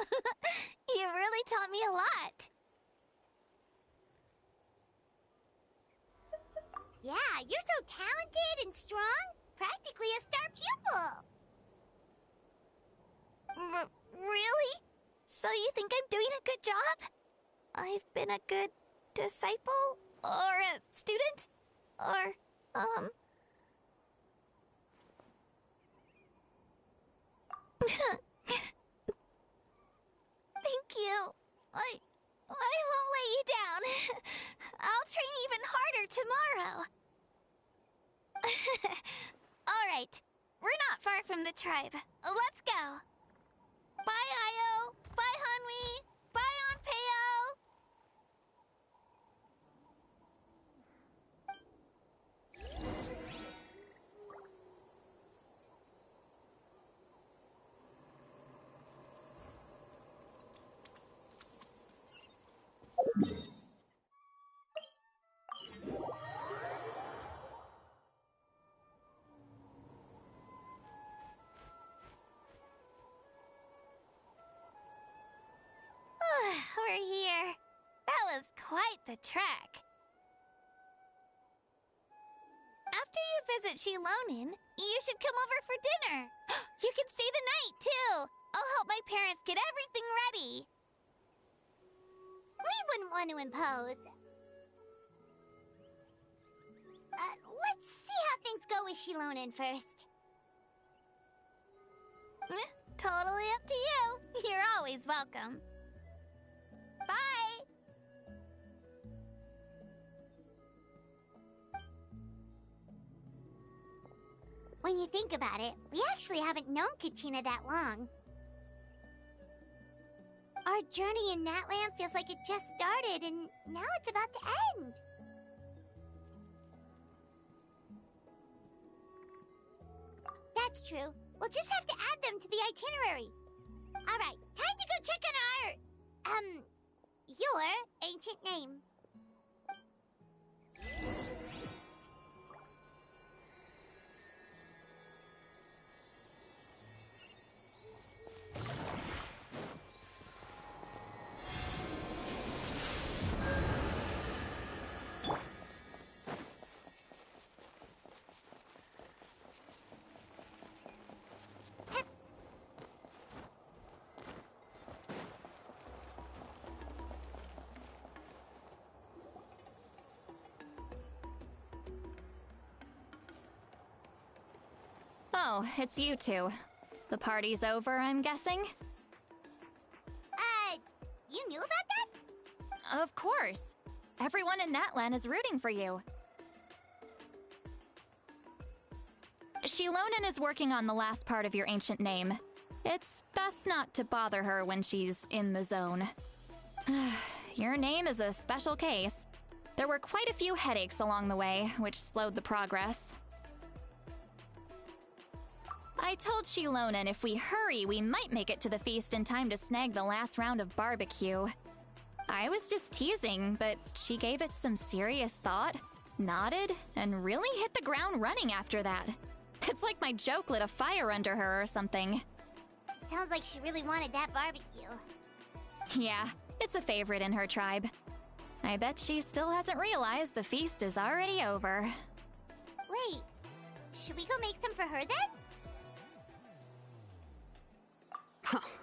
[SPEAKER 18] You really taught me a lot.
[SPEAKER 6] Yeah, you're so talented and strong. Practically a star pupil.
[SPEAKER 18] Really? So you think I'm doing a good job? I've been a good disciple? Or a student? Or, Thank you. I won't let you down. I'll train even harder tomorrow. All right. We're not far from the tribe. Let's go. Bye, Ayo. Bye, Hanwi. Bye, Onpeo. We're here. That was quite the trek. After you visit Shilonin, you should come over for dinner. You can stay the night, too. I'll help my parents get everything ready.
[SPEAKER 6] We wouldn't want to impose. Let's see how things go with Shilonin first.
[SPEAKER 18] Totally up to you. You're always welcome. Bye!
[SPEAKER 6] When you think about it, we actually haven't known Kachina that long. Our journey in Natlan feels like it just started, and now it's about to end. That's true. We'll just have to add them to the itinerary. All right, time to go check on your ancient name.
[SPEAKER 11] Oh, it's you two. The party's over, I'm guessing?
[SPEAKER 6] You knew about that?
[SPEAKER 11] Of course. Everyone in Natlan is rooting for you. Shilonin is working on the last part of your ancient name. It's best not to bother her when she's in the zone. Your name is a special case. There were quite a few headaches along the way, which slowed the progress. I told Shilonan if we hurry, we might make it to the feast in time to snag the last round of barbecue. I was just teasing, but she gave it some serious thought, nodded, and really hit the ground running after that. It's like my joke lit a fire under her or something.
[SPEAKER 6] Sounds like she really wanted that barbecue.
[SPEAKER 11] Yeah, it's a favorite in her tribe. I bet she still hasn't realized the feast is already over.
[SPEAKER 6] Wait, should we go make some for her then?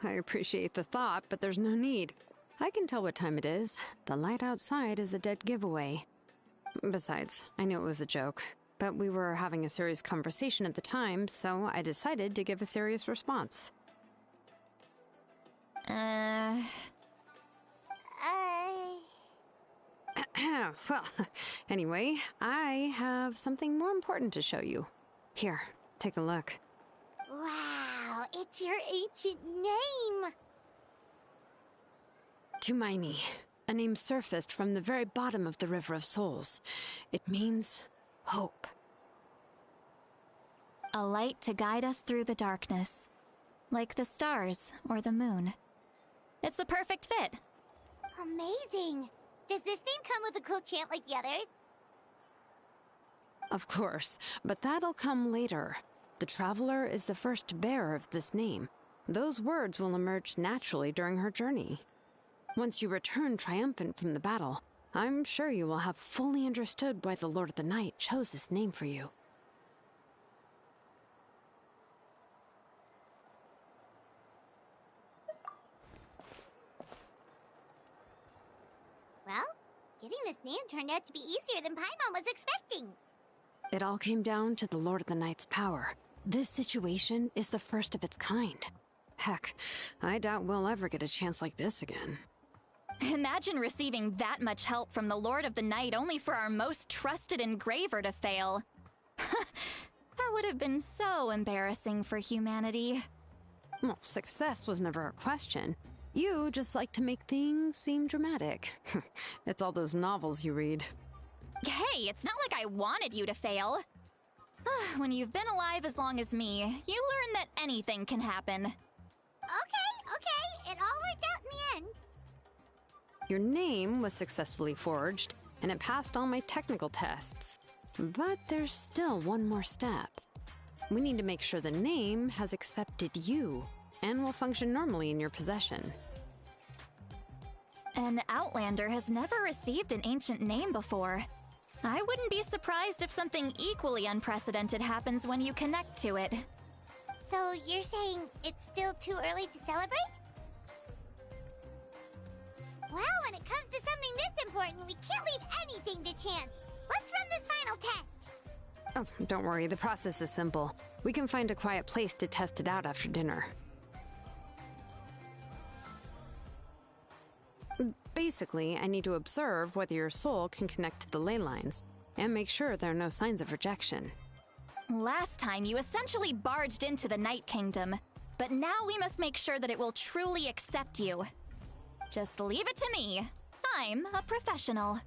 [SPEAKER 14] I appreciate the thought, but there's no need. I can tell what time it is. The light outside is a dead giveaway. Besides, I knew it was a joke, but we were having a serious conversation at the time, so I decided to give a serious response. Well, anyway, I have something more important to show you. Here, take a look.
[SPEAKER 6] Wow, it's your ancient name!
[SPEAKER 14] Tumaini, a name surfaced from the very bottom of the River of Souls. It means hope.
[SPEAKER 11] A light to guide us through the darkness, like the stars or the moon. It's a perfect fit.
[SPEAKER 6] Amazing! Does this name come with a cool chant like the others?
[SPEAKER 14] Of course, but that'll come later. The Traveler is the first bearer of this name. Those words will emerge naturally during her journey. Once you return triumphant from the battle, I'm sure you will have fully understood why the Lord of the Night chose this name for you.
[SPEAKER 6] Well, getting this name turned out to be easier than Paimon was expecting.
[SPEAKER 14] It all came down to the Lord of the Night's power. This situation is the first of its kind. Heck, I doubt we'll ever get a chance like this again.
[SPEAKER 11] Imagine receiving that much help from the Lord of the Night only for our most trusted engraver to fail. That would have been so embarrassing for humanity.
[SPEAKER 14] Well, success was never a question. You just like to make things seem dramatic. It's all those novels you read.
[SPEAKER 11] Hey, it's not like I wanted you to fail. When you've been alive as long as me, you learn that anything can happen.
[SPEAKER 6] Okay, it all worked out in the end.
[SPEAKER 14] Your name was successfully forged, and it passed all my technical tests. But there's still one more step. We need to make sure the name has accepted you, and will function normally in your possession.
[SPEAKER 11] An Outlander has never received an ancient name before. I wouldn't be surprised if something equally unprecedented happens when you connect to it.
[SPEAKER 6] So you're saying it's still too early to celebrate? Well, when it comes to something this important, we can't leave anything to chance. Let's run this final test.
[SPEAKER 14] Oh, don't worry, the process is simple. We can find a quiet place to test it out after dinner. Basically, I need to observe whether your soul can connect to the ley lines, and make sure there are no signs of rejection.
[SPEAKER 11] Last time, you essentially barged into the Night Kingdom, but now we must make sure that it will truly accept you. Just leave it to me. I'm a professional.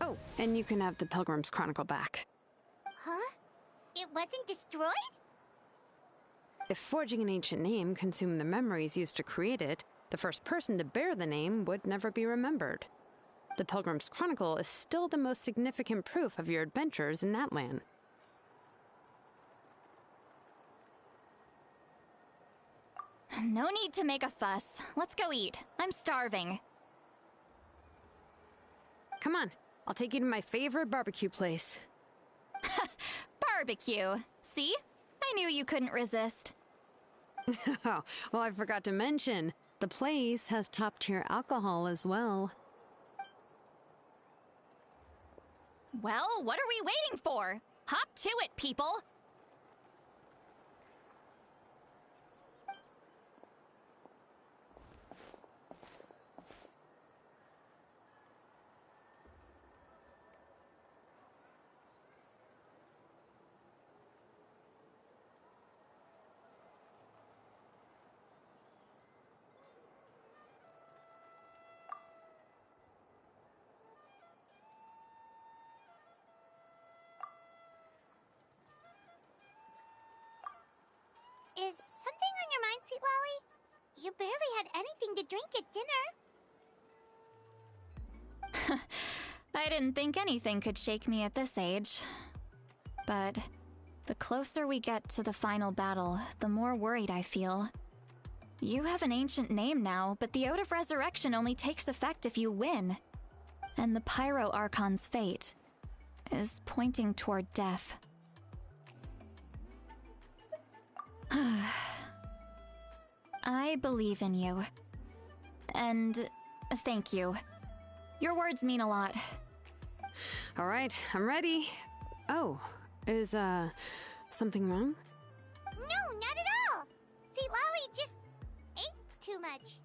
[SPEAKER 14] Oh, and you can have the Pilgrim's Chronicle back.
[SPEAKER 6] Huh? It wasn't destroyed?
[SPEAKER 14] If forging an ancient name consumed the memories used to create it, the first person to bear the name would never be remembered. The Pilgrim's Chronicle is still the most significant proof of your adventures in Natlan.
[SPEAKER 11] No need to make a fuss. Let's go eat. I'm starving.
[SPEAKER 14] Come on, I'll take you to my favorite barbecue place.
[SPEAKER 11] Barbecue. See? I knew you couldn't resist.
[SPEAKER 14] Oh, well, I forgot to mention, the place has top-tier alcohol as well.
[SPEAKER 11] Well, what are we waiting for? Hop to it, people!
[SPEAKER 6] You barely had anything to drink at dinner.
[SPEAKER 11] I didn't think anything could shake me at this age. But the closer we get to the final battle, the more worried I feel. You have an ancient name now, but the Ode of Resurrection only takes effect if you win. And the Pyro Archon's fate is pointing toward death. I believe in you. And thank you. Your words mean a lot.
[SPEAKER 14] All right, I'm ready. Oh, is, something wrong?
[SPEAKER 6] No, not at all. See, Lolly just ate too much.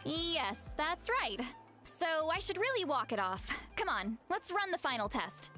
[SPEAKER 11] Yes, that's right. So I should really walk it off. Come on, let's run the final test.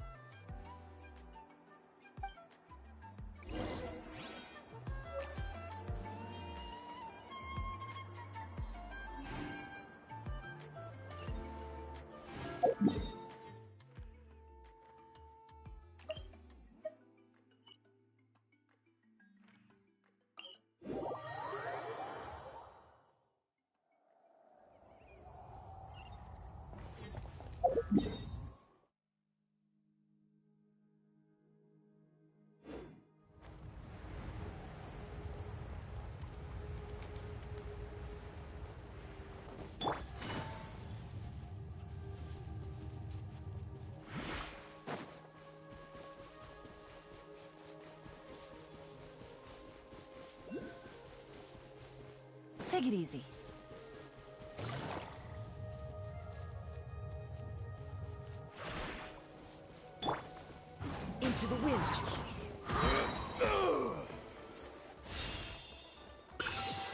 [SPEAKER 16] Take it easy.
[SPEAKER 8] Into the wind.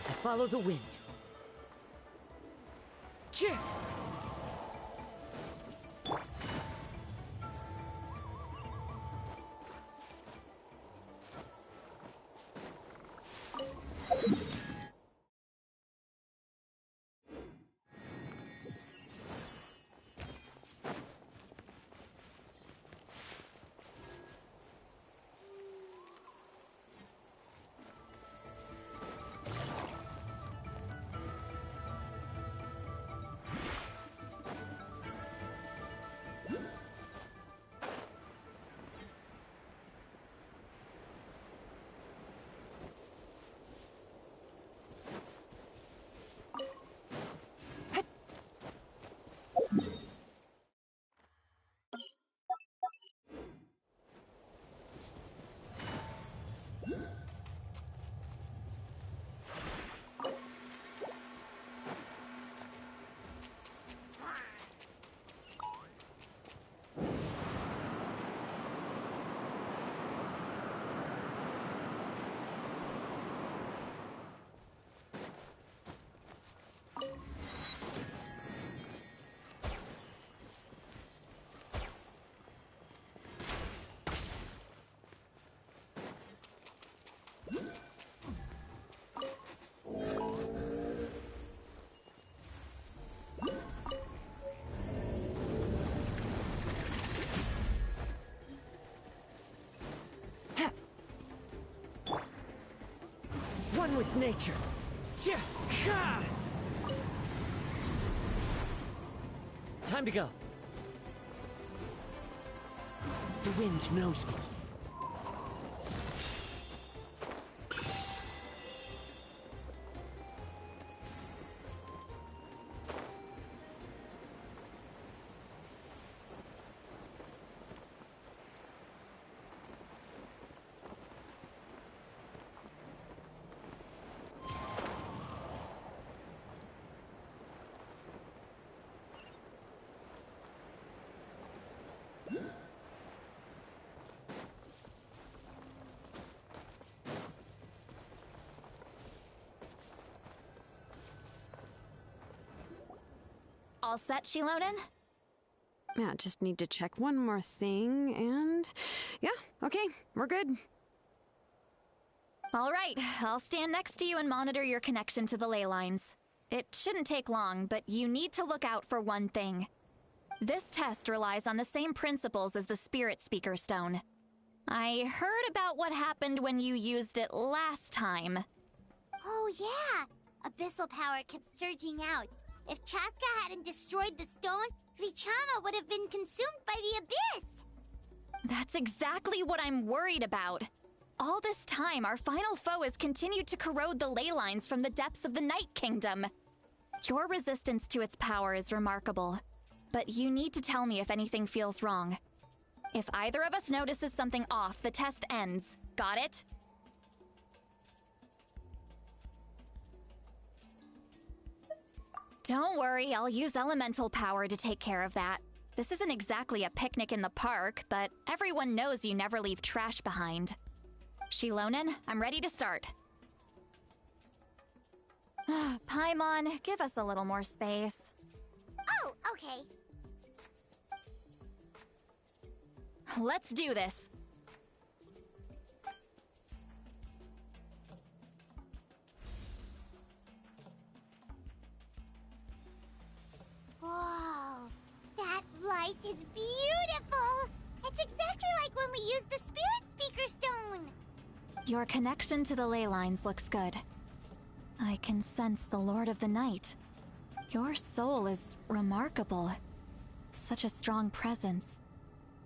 [SPEAKER 8] I follow the wind. Cheer! One with nature. Time to go. The wind knows me.
[SPEAKER 11] All set, Shilonen?
[SPEAKER 14] Yeah, just need to check one more thing, and... yeah, okay, we're good.
[SPEAKER 11] All right, I'll stand next to you and monitor your connection to the ley lines. It shouldn't take long, but you need to look out for one thing. This test relies on the same principles as the Spirit Speaker Stone. I heard about what happened when you used it last time.
[SPEAKER 6] Oh, yeah. Abyssal power kept surging out. If Chaska hadn't destroyed the stone, Vichama would have been consumed by the abyss!
[SPEAKER 11] That's exactly what I'm worried about. All this time, our final foe has continued to corrode the ley lines from the depths of the Night Kingdom. Your resistance to its power is remarkable, but you need to tell me if anything feels wrong. If either of us notices something off, the test ends. Got it? Don't worry, I'll use elemental power to take care of that. This isn't exactly a picnic in the park, but everyone knows you never leave trash behind. Shilonen, I'm ready to start. Paimon, give us a little more space.
[SPEAKER 6] Oh, okay.
[SPEAKER 11] Let's do this.
[SPEAKER 6] Whoa, that light is beautiful! It's exactly like when we used the Spirit Speaker Stone!
[SPEAKER 11] Your connection to the ley lines looks good. I can sense the Lord of the Night. Your soul is remarkable. Such a strong presence.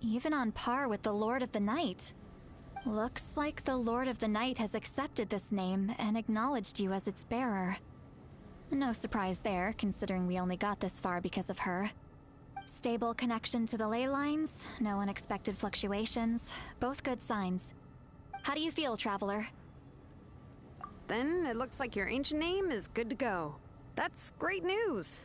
[SPEAKER 11] Even on par with the Lord of the Night. Looks like the Lord of the Night has accepted this name and acknowledged you as its bearer. No surprise there, considering we only got this far because of her. Stable connection to the ley lines, no unexpected fluctuations, both good signs. How do you feel, Traveler?
[SPEAKER 14] Then it looks like your ancient name is good to go. That's great news.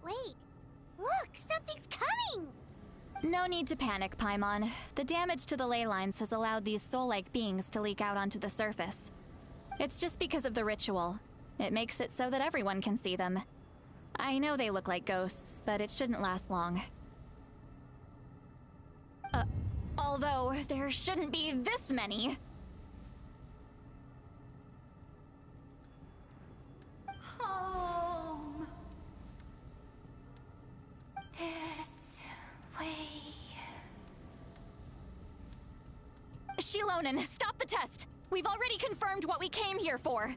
[SPEAKER 6] Wait, look, something's coming!
[SPEAKER 11] No need to panic, Paimon. The damage to the ley lines has allowed these soul-like beings to leak out onto the surface. It's just because of the ritual. It makes it so that everyone can see them. I know they look like ghosts, but it shouldn't last long. Although, there shouldn't be this many.
[SPEAKER 18] Home. This way.
[SPEAKER 11] Shilonen, stop the test! We've already confirmed what we came here for.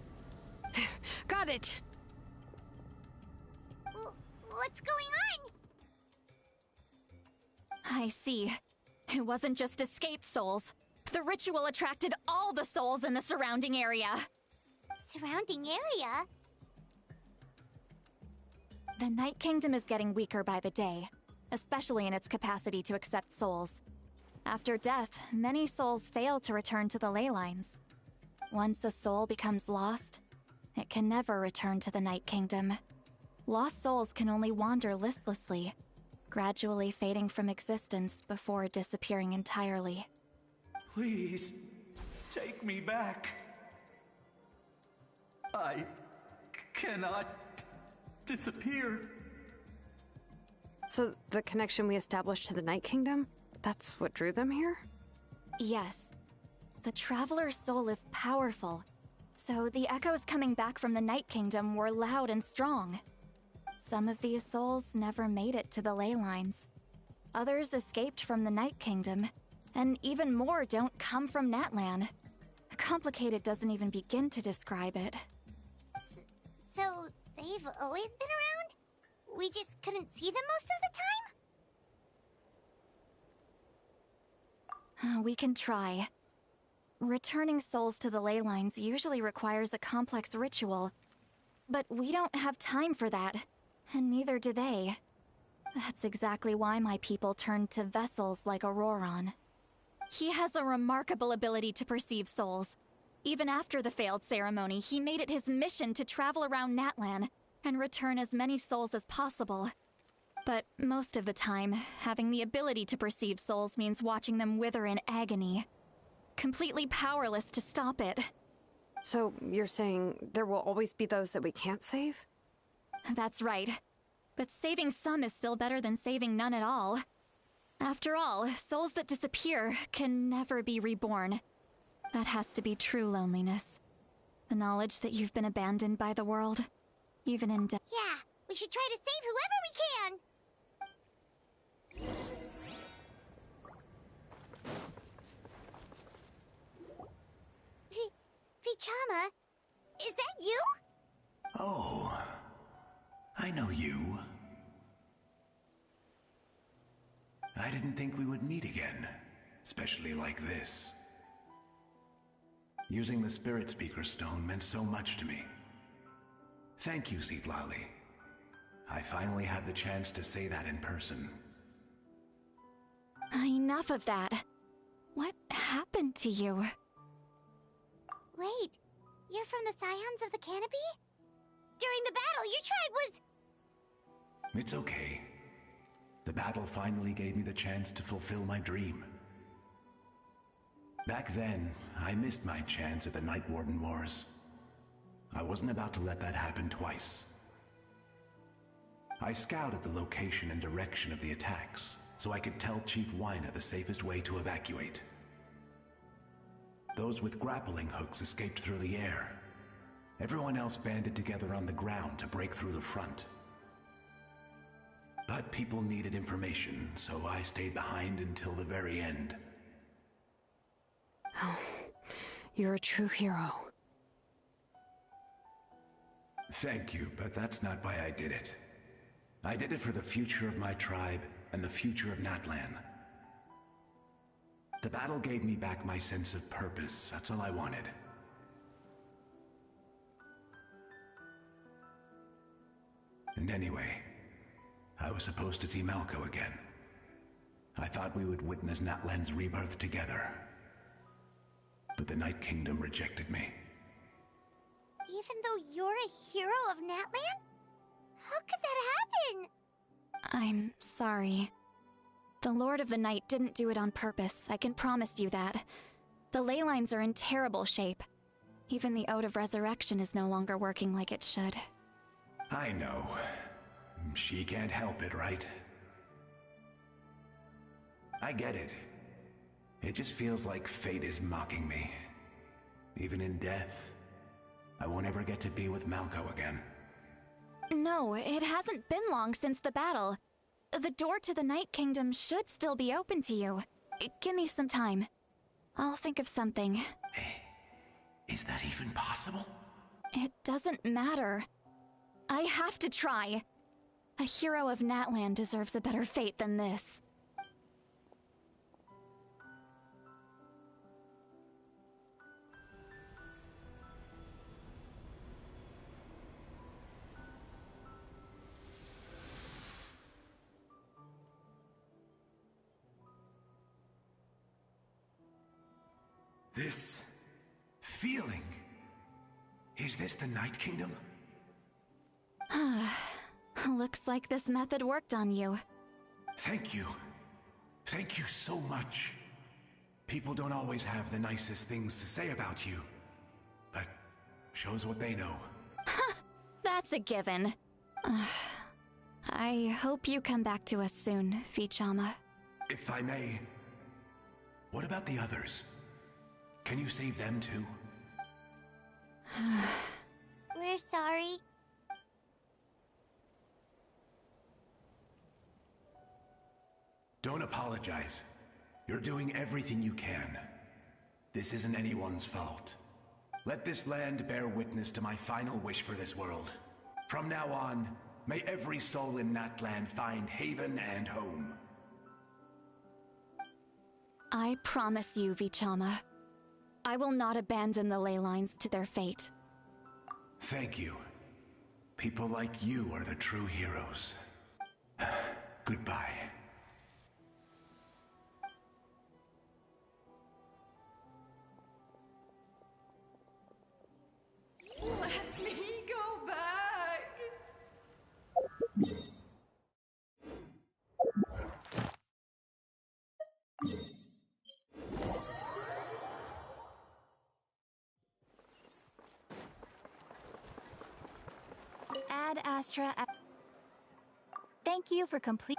[SPEAKER 14] Got it!
[SPEAKER 6] What's going on?
[SPEAKER 11] I see. It wasn't just escaped souls. The ritual attracted all the souls in the surrounding area.
[SPEAKER 6] Surrounding area?
[SPEAKER 11] The Night Kingdom is getting weaker by the day, especially in its capacity to accept souls. After death, many souls fail to return to the ley lines. Once a soul becomes lost, it can never return to the Night Kingdom. Lost souls can only wander listlessly, gradually fading from existence before disappearing entirely.
[SPEAKER 21] Please, take me back. I cannot disappear.
[SPEAKER 14] So the connection we established to the Night Kingdom, that's what drew them here?
[SPEAKER 11] Yes. The Traveler's soul is powerful, so the echoes coming back from the Night Kingdom were loud and strong. Some of these souls never made it to the ley lines. Others escaped from the Night Kingdom, and even more don't come from Natlan. Complicated doesn't even begin to describe it.
[SPEAKER 6] So, they've always been around? We just couldn't see them most of the time?
[SPEAKER 11] We can try. Returning souls to the ley lines usually requires a complex ritual, but we don't have time for that, and neither do they. That's exactly why my people turned to vessels like Auroron. He has a remarkable ability to perceive souls. Even after the failed ceremony, he made it his mission to travel around Natlan and return as many souls as possible. But most of the time, having the ability to perceive souls means watching them wither in agony. Completely powerless to stop it.
[SPEAKER 14] So you're saying there will always be those that we can't save?
[SPEAKER 11] That's right. But saving some is still better than saving none at all. After all, souls that disappear can never be reborn. That has to be true loneliness. The knowledge that you've been abandoned by the world, even in death.
[SPEAKER 6] Yeah, we should try to save whoever we can! Vichama, is that you?
[SPEAKER 3] Oh, I know you. I didn't think we would meet again, especially like this. Using the Spirit Speaker Stone meant so much to me. Thank you, Zitlali. I finally had the chance to say that in person.
[SPEAKER 11] Enough of that. What happened to you?
[SPEAKER 6] Wait, you're from the Scions of the Canopy? During the battle, your tribe was...
[SPEAKER 3] It's okay. The battle finally gave me the chance to fulfill my dream. Back then, I missed my chance at the Night Warden Wars. I wasn't about to let that happen twice. I scouted the location and direction of the attacks, so I could tell Chief Wyna the safest way to evacuate. Those with grappling hooks escaped through the air. Everyone else banded together on the ground to break through the front. But people needed information, so I stayed behind until the very end.
[SPEAKER 14] Oh, you're a true hero.
[SPEAKER 3] Thank you, but that's not why I did it. I did it for the future of my tribe and the future of Natlan. The battle gave me back my sense of purpose. That's all I wanted. And anyway, I was supposed to see Malco again. I thought we would witness Natlan's rebirth together. But the Night Kingdom rejected me.
[SPEAKER 6] Even though you're a hero of Natlan? How could that happen?
[SPEAKER 11] I'm sorry. The Lord of the Night didn't do it on purpose, I can promise you that. The ley lines are in terrible shape. Even the Ode of Resurrection is no longer working like it should.
[SPEAKER 3] I know. She can't help it, right? I get it. It just feels like fate is mocking me. Even in death, I won't ever get to be with Malco again.
[SPEAKER 11] No, it hasn't been long since the battle. The door to the Night Kingdom should still be open to you. Give me some time. I'll think of something.
[SPEAKER 3] Is that even possible?
[SPEAKER 11] It doesn't matter. I have to try. A hero of Natlan deserves a better fate than this.
[SPEAKER 3] This feeling. Is this the Night Kingdom?
[SPEAKER 11] Looks like this method worked on you.
[SPEAKER 3] Thank you. Thank you so much. People don't always have the nicest things to say about you, but shows what they know.
[SPEAKER 11] That's a given. I hope you come back to us soon, Vichama.
[SPEAKER 3] If I may, what about the others? Can you save them too?
[SPEAKER 6] We're sorry.
[SPEAKER 3] Don't apologize. You're doing everything you can. This isn't anyone's fault. Let this land bear witness to my final wish for this world. From now on, may every soul in Natlan find haven and home.
[SPEAKER 11] I promise you, Vichama. I will not abandon the ley lines to their fate.
[SPEAKER 3] Thank you. People like you are the true heroes. Goodbye.
[SPEAKER 17] Let me go back!
[SPEAKER 18] Ad Astra. Thank you for complete.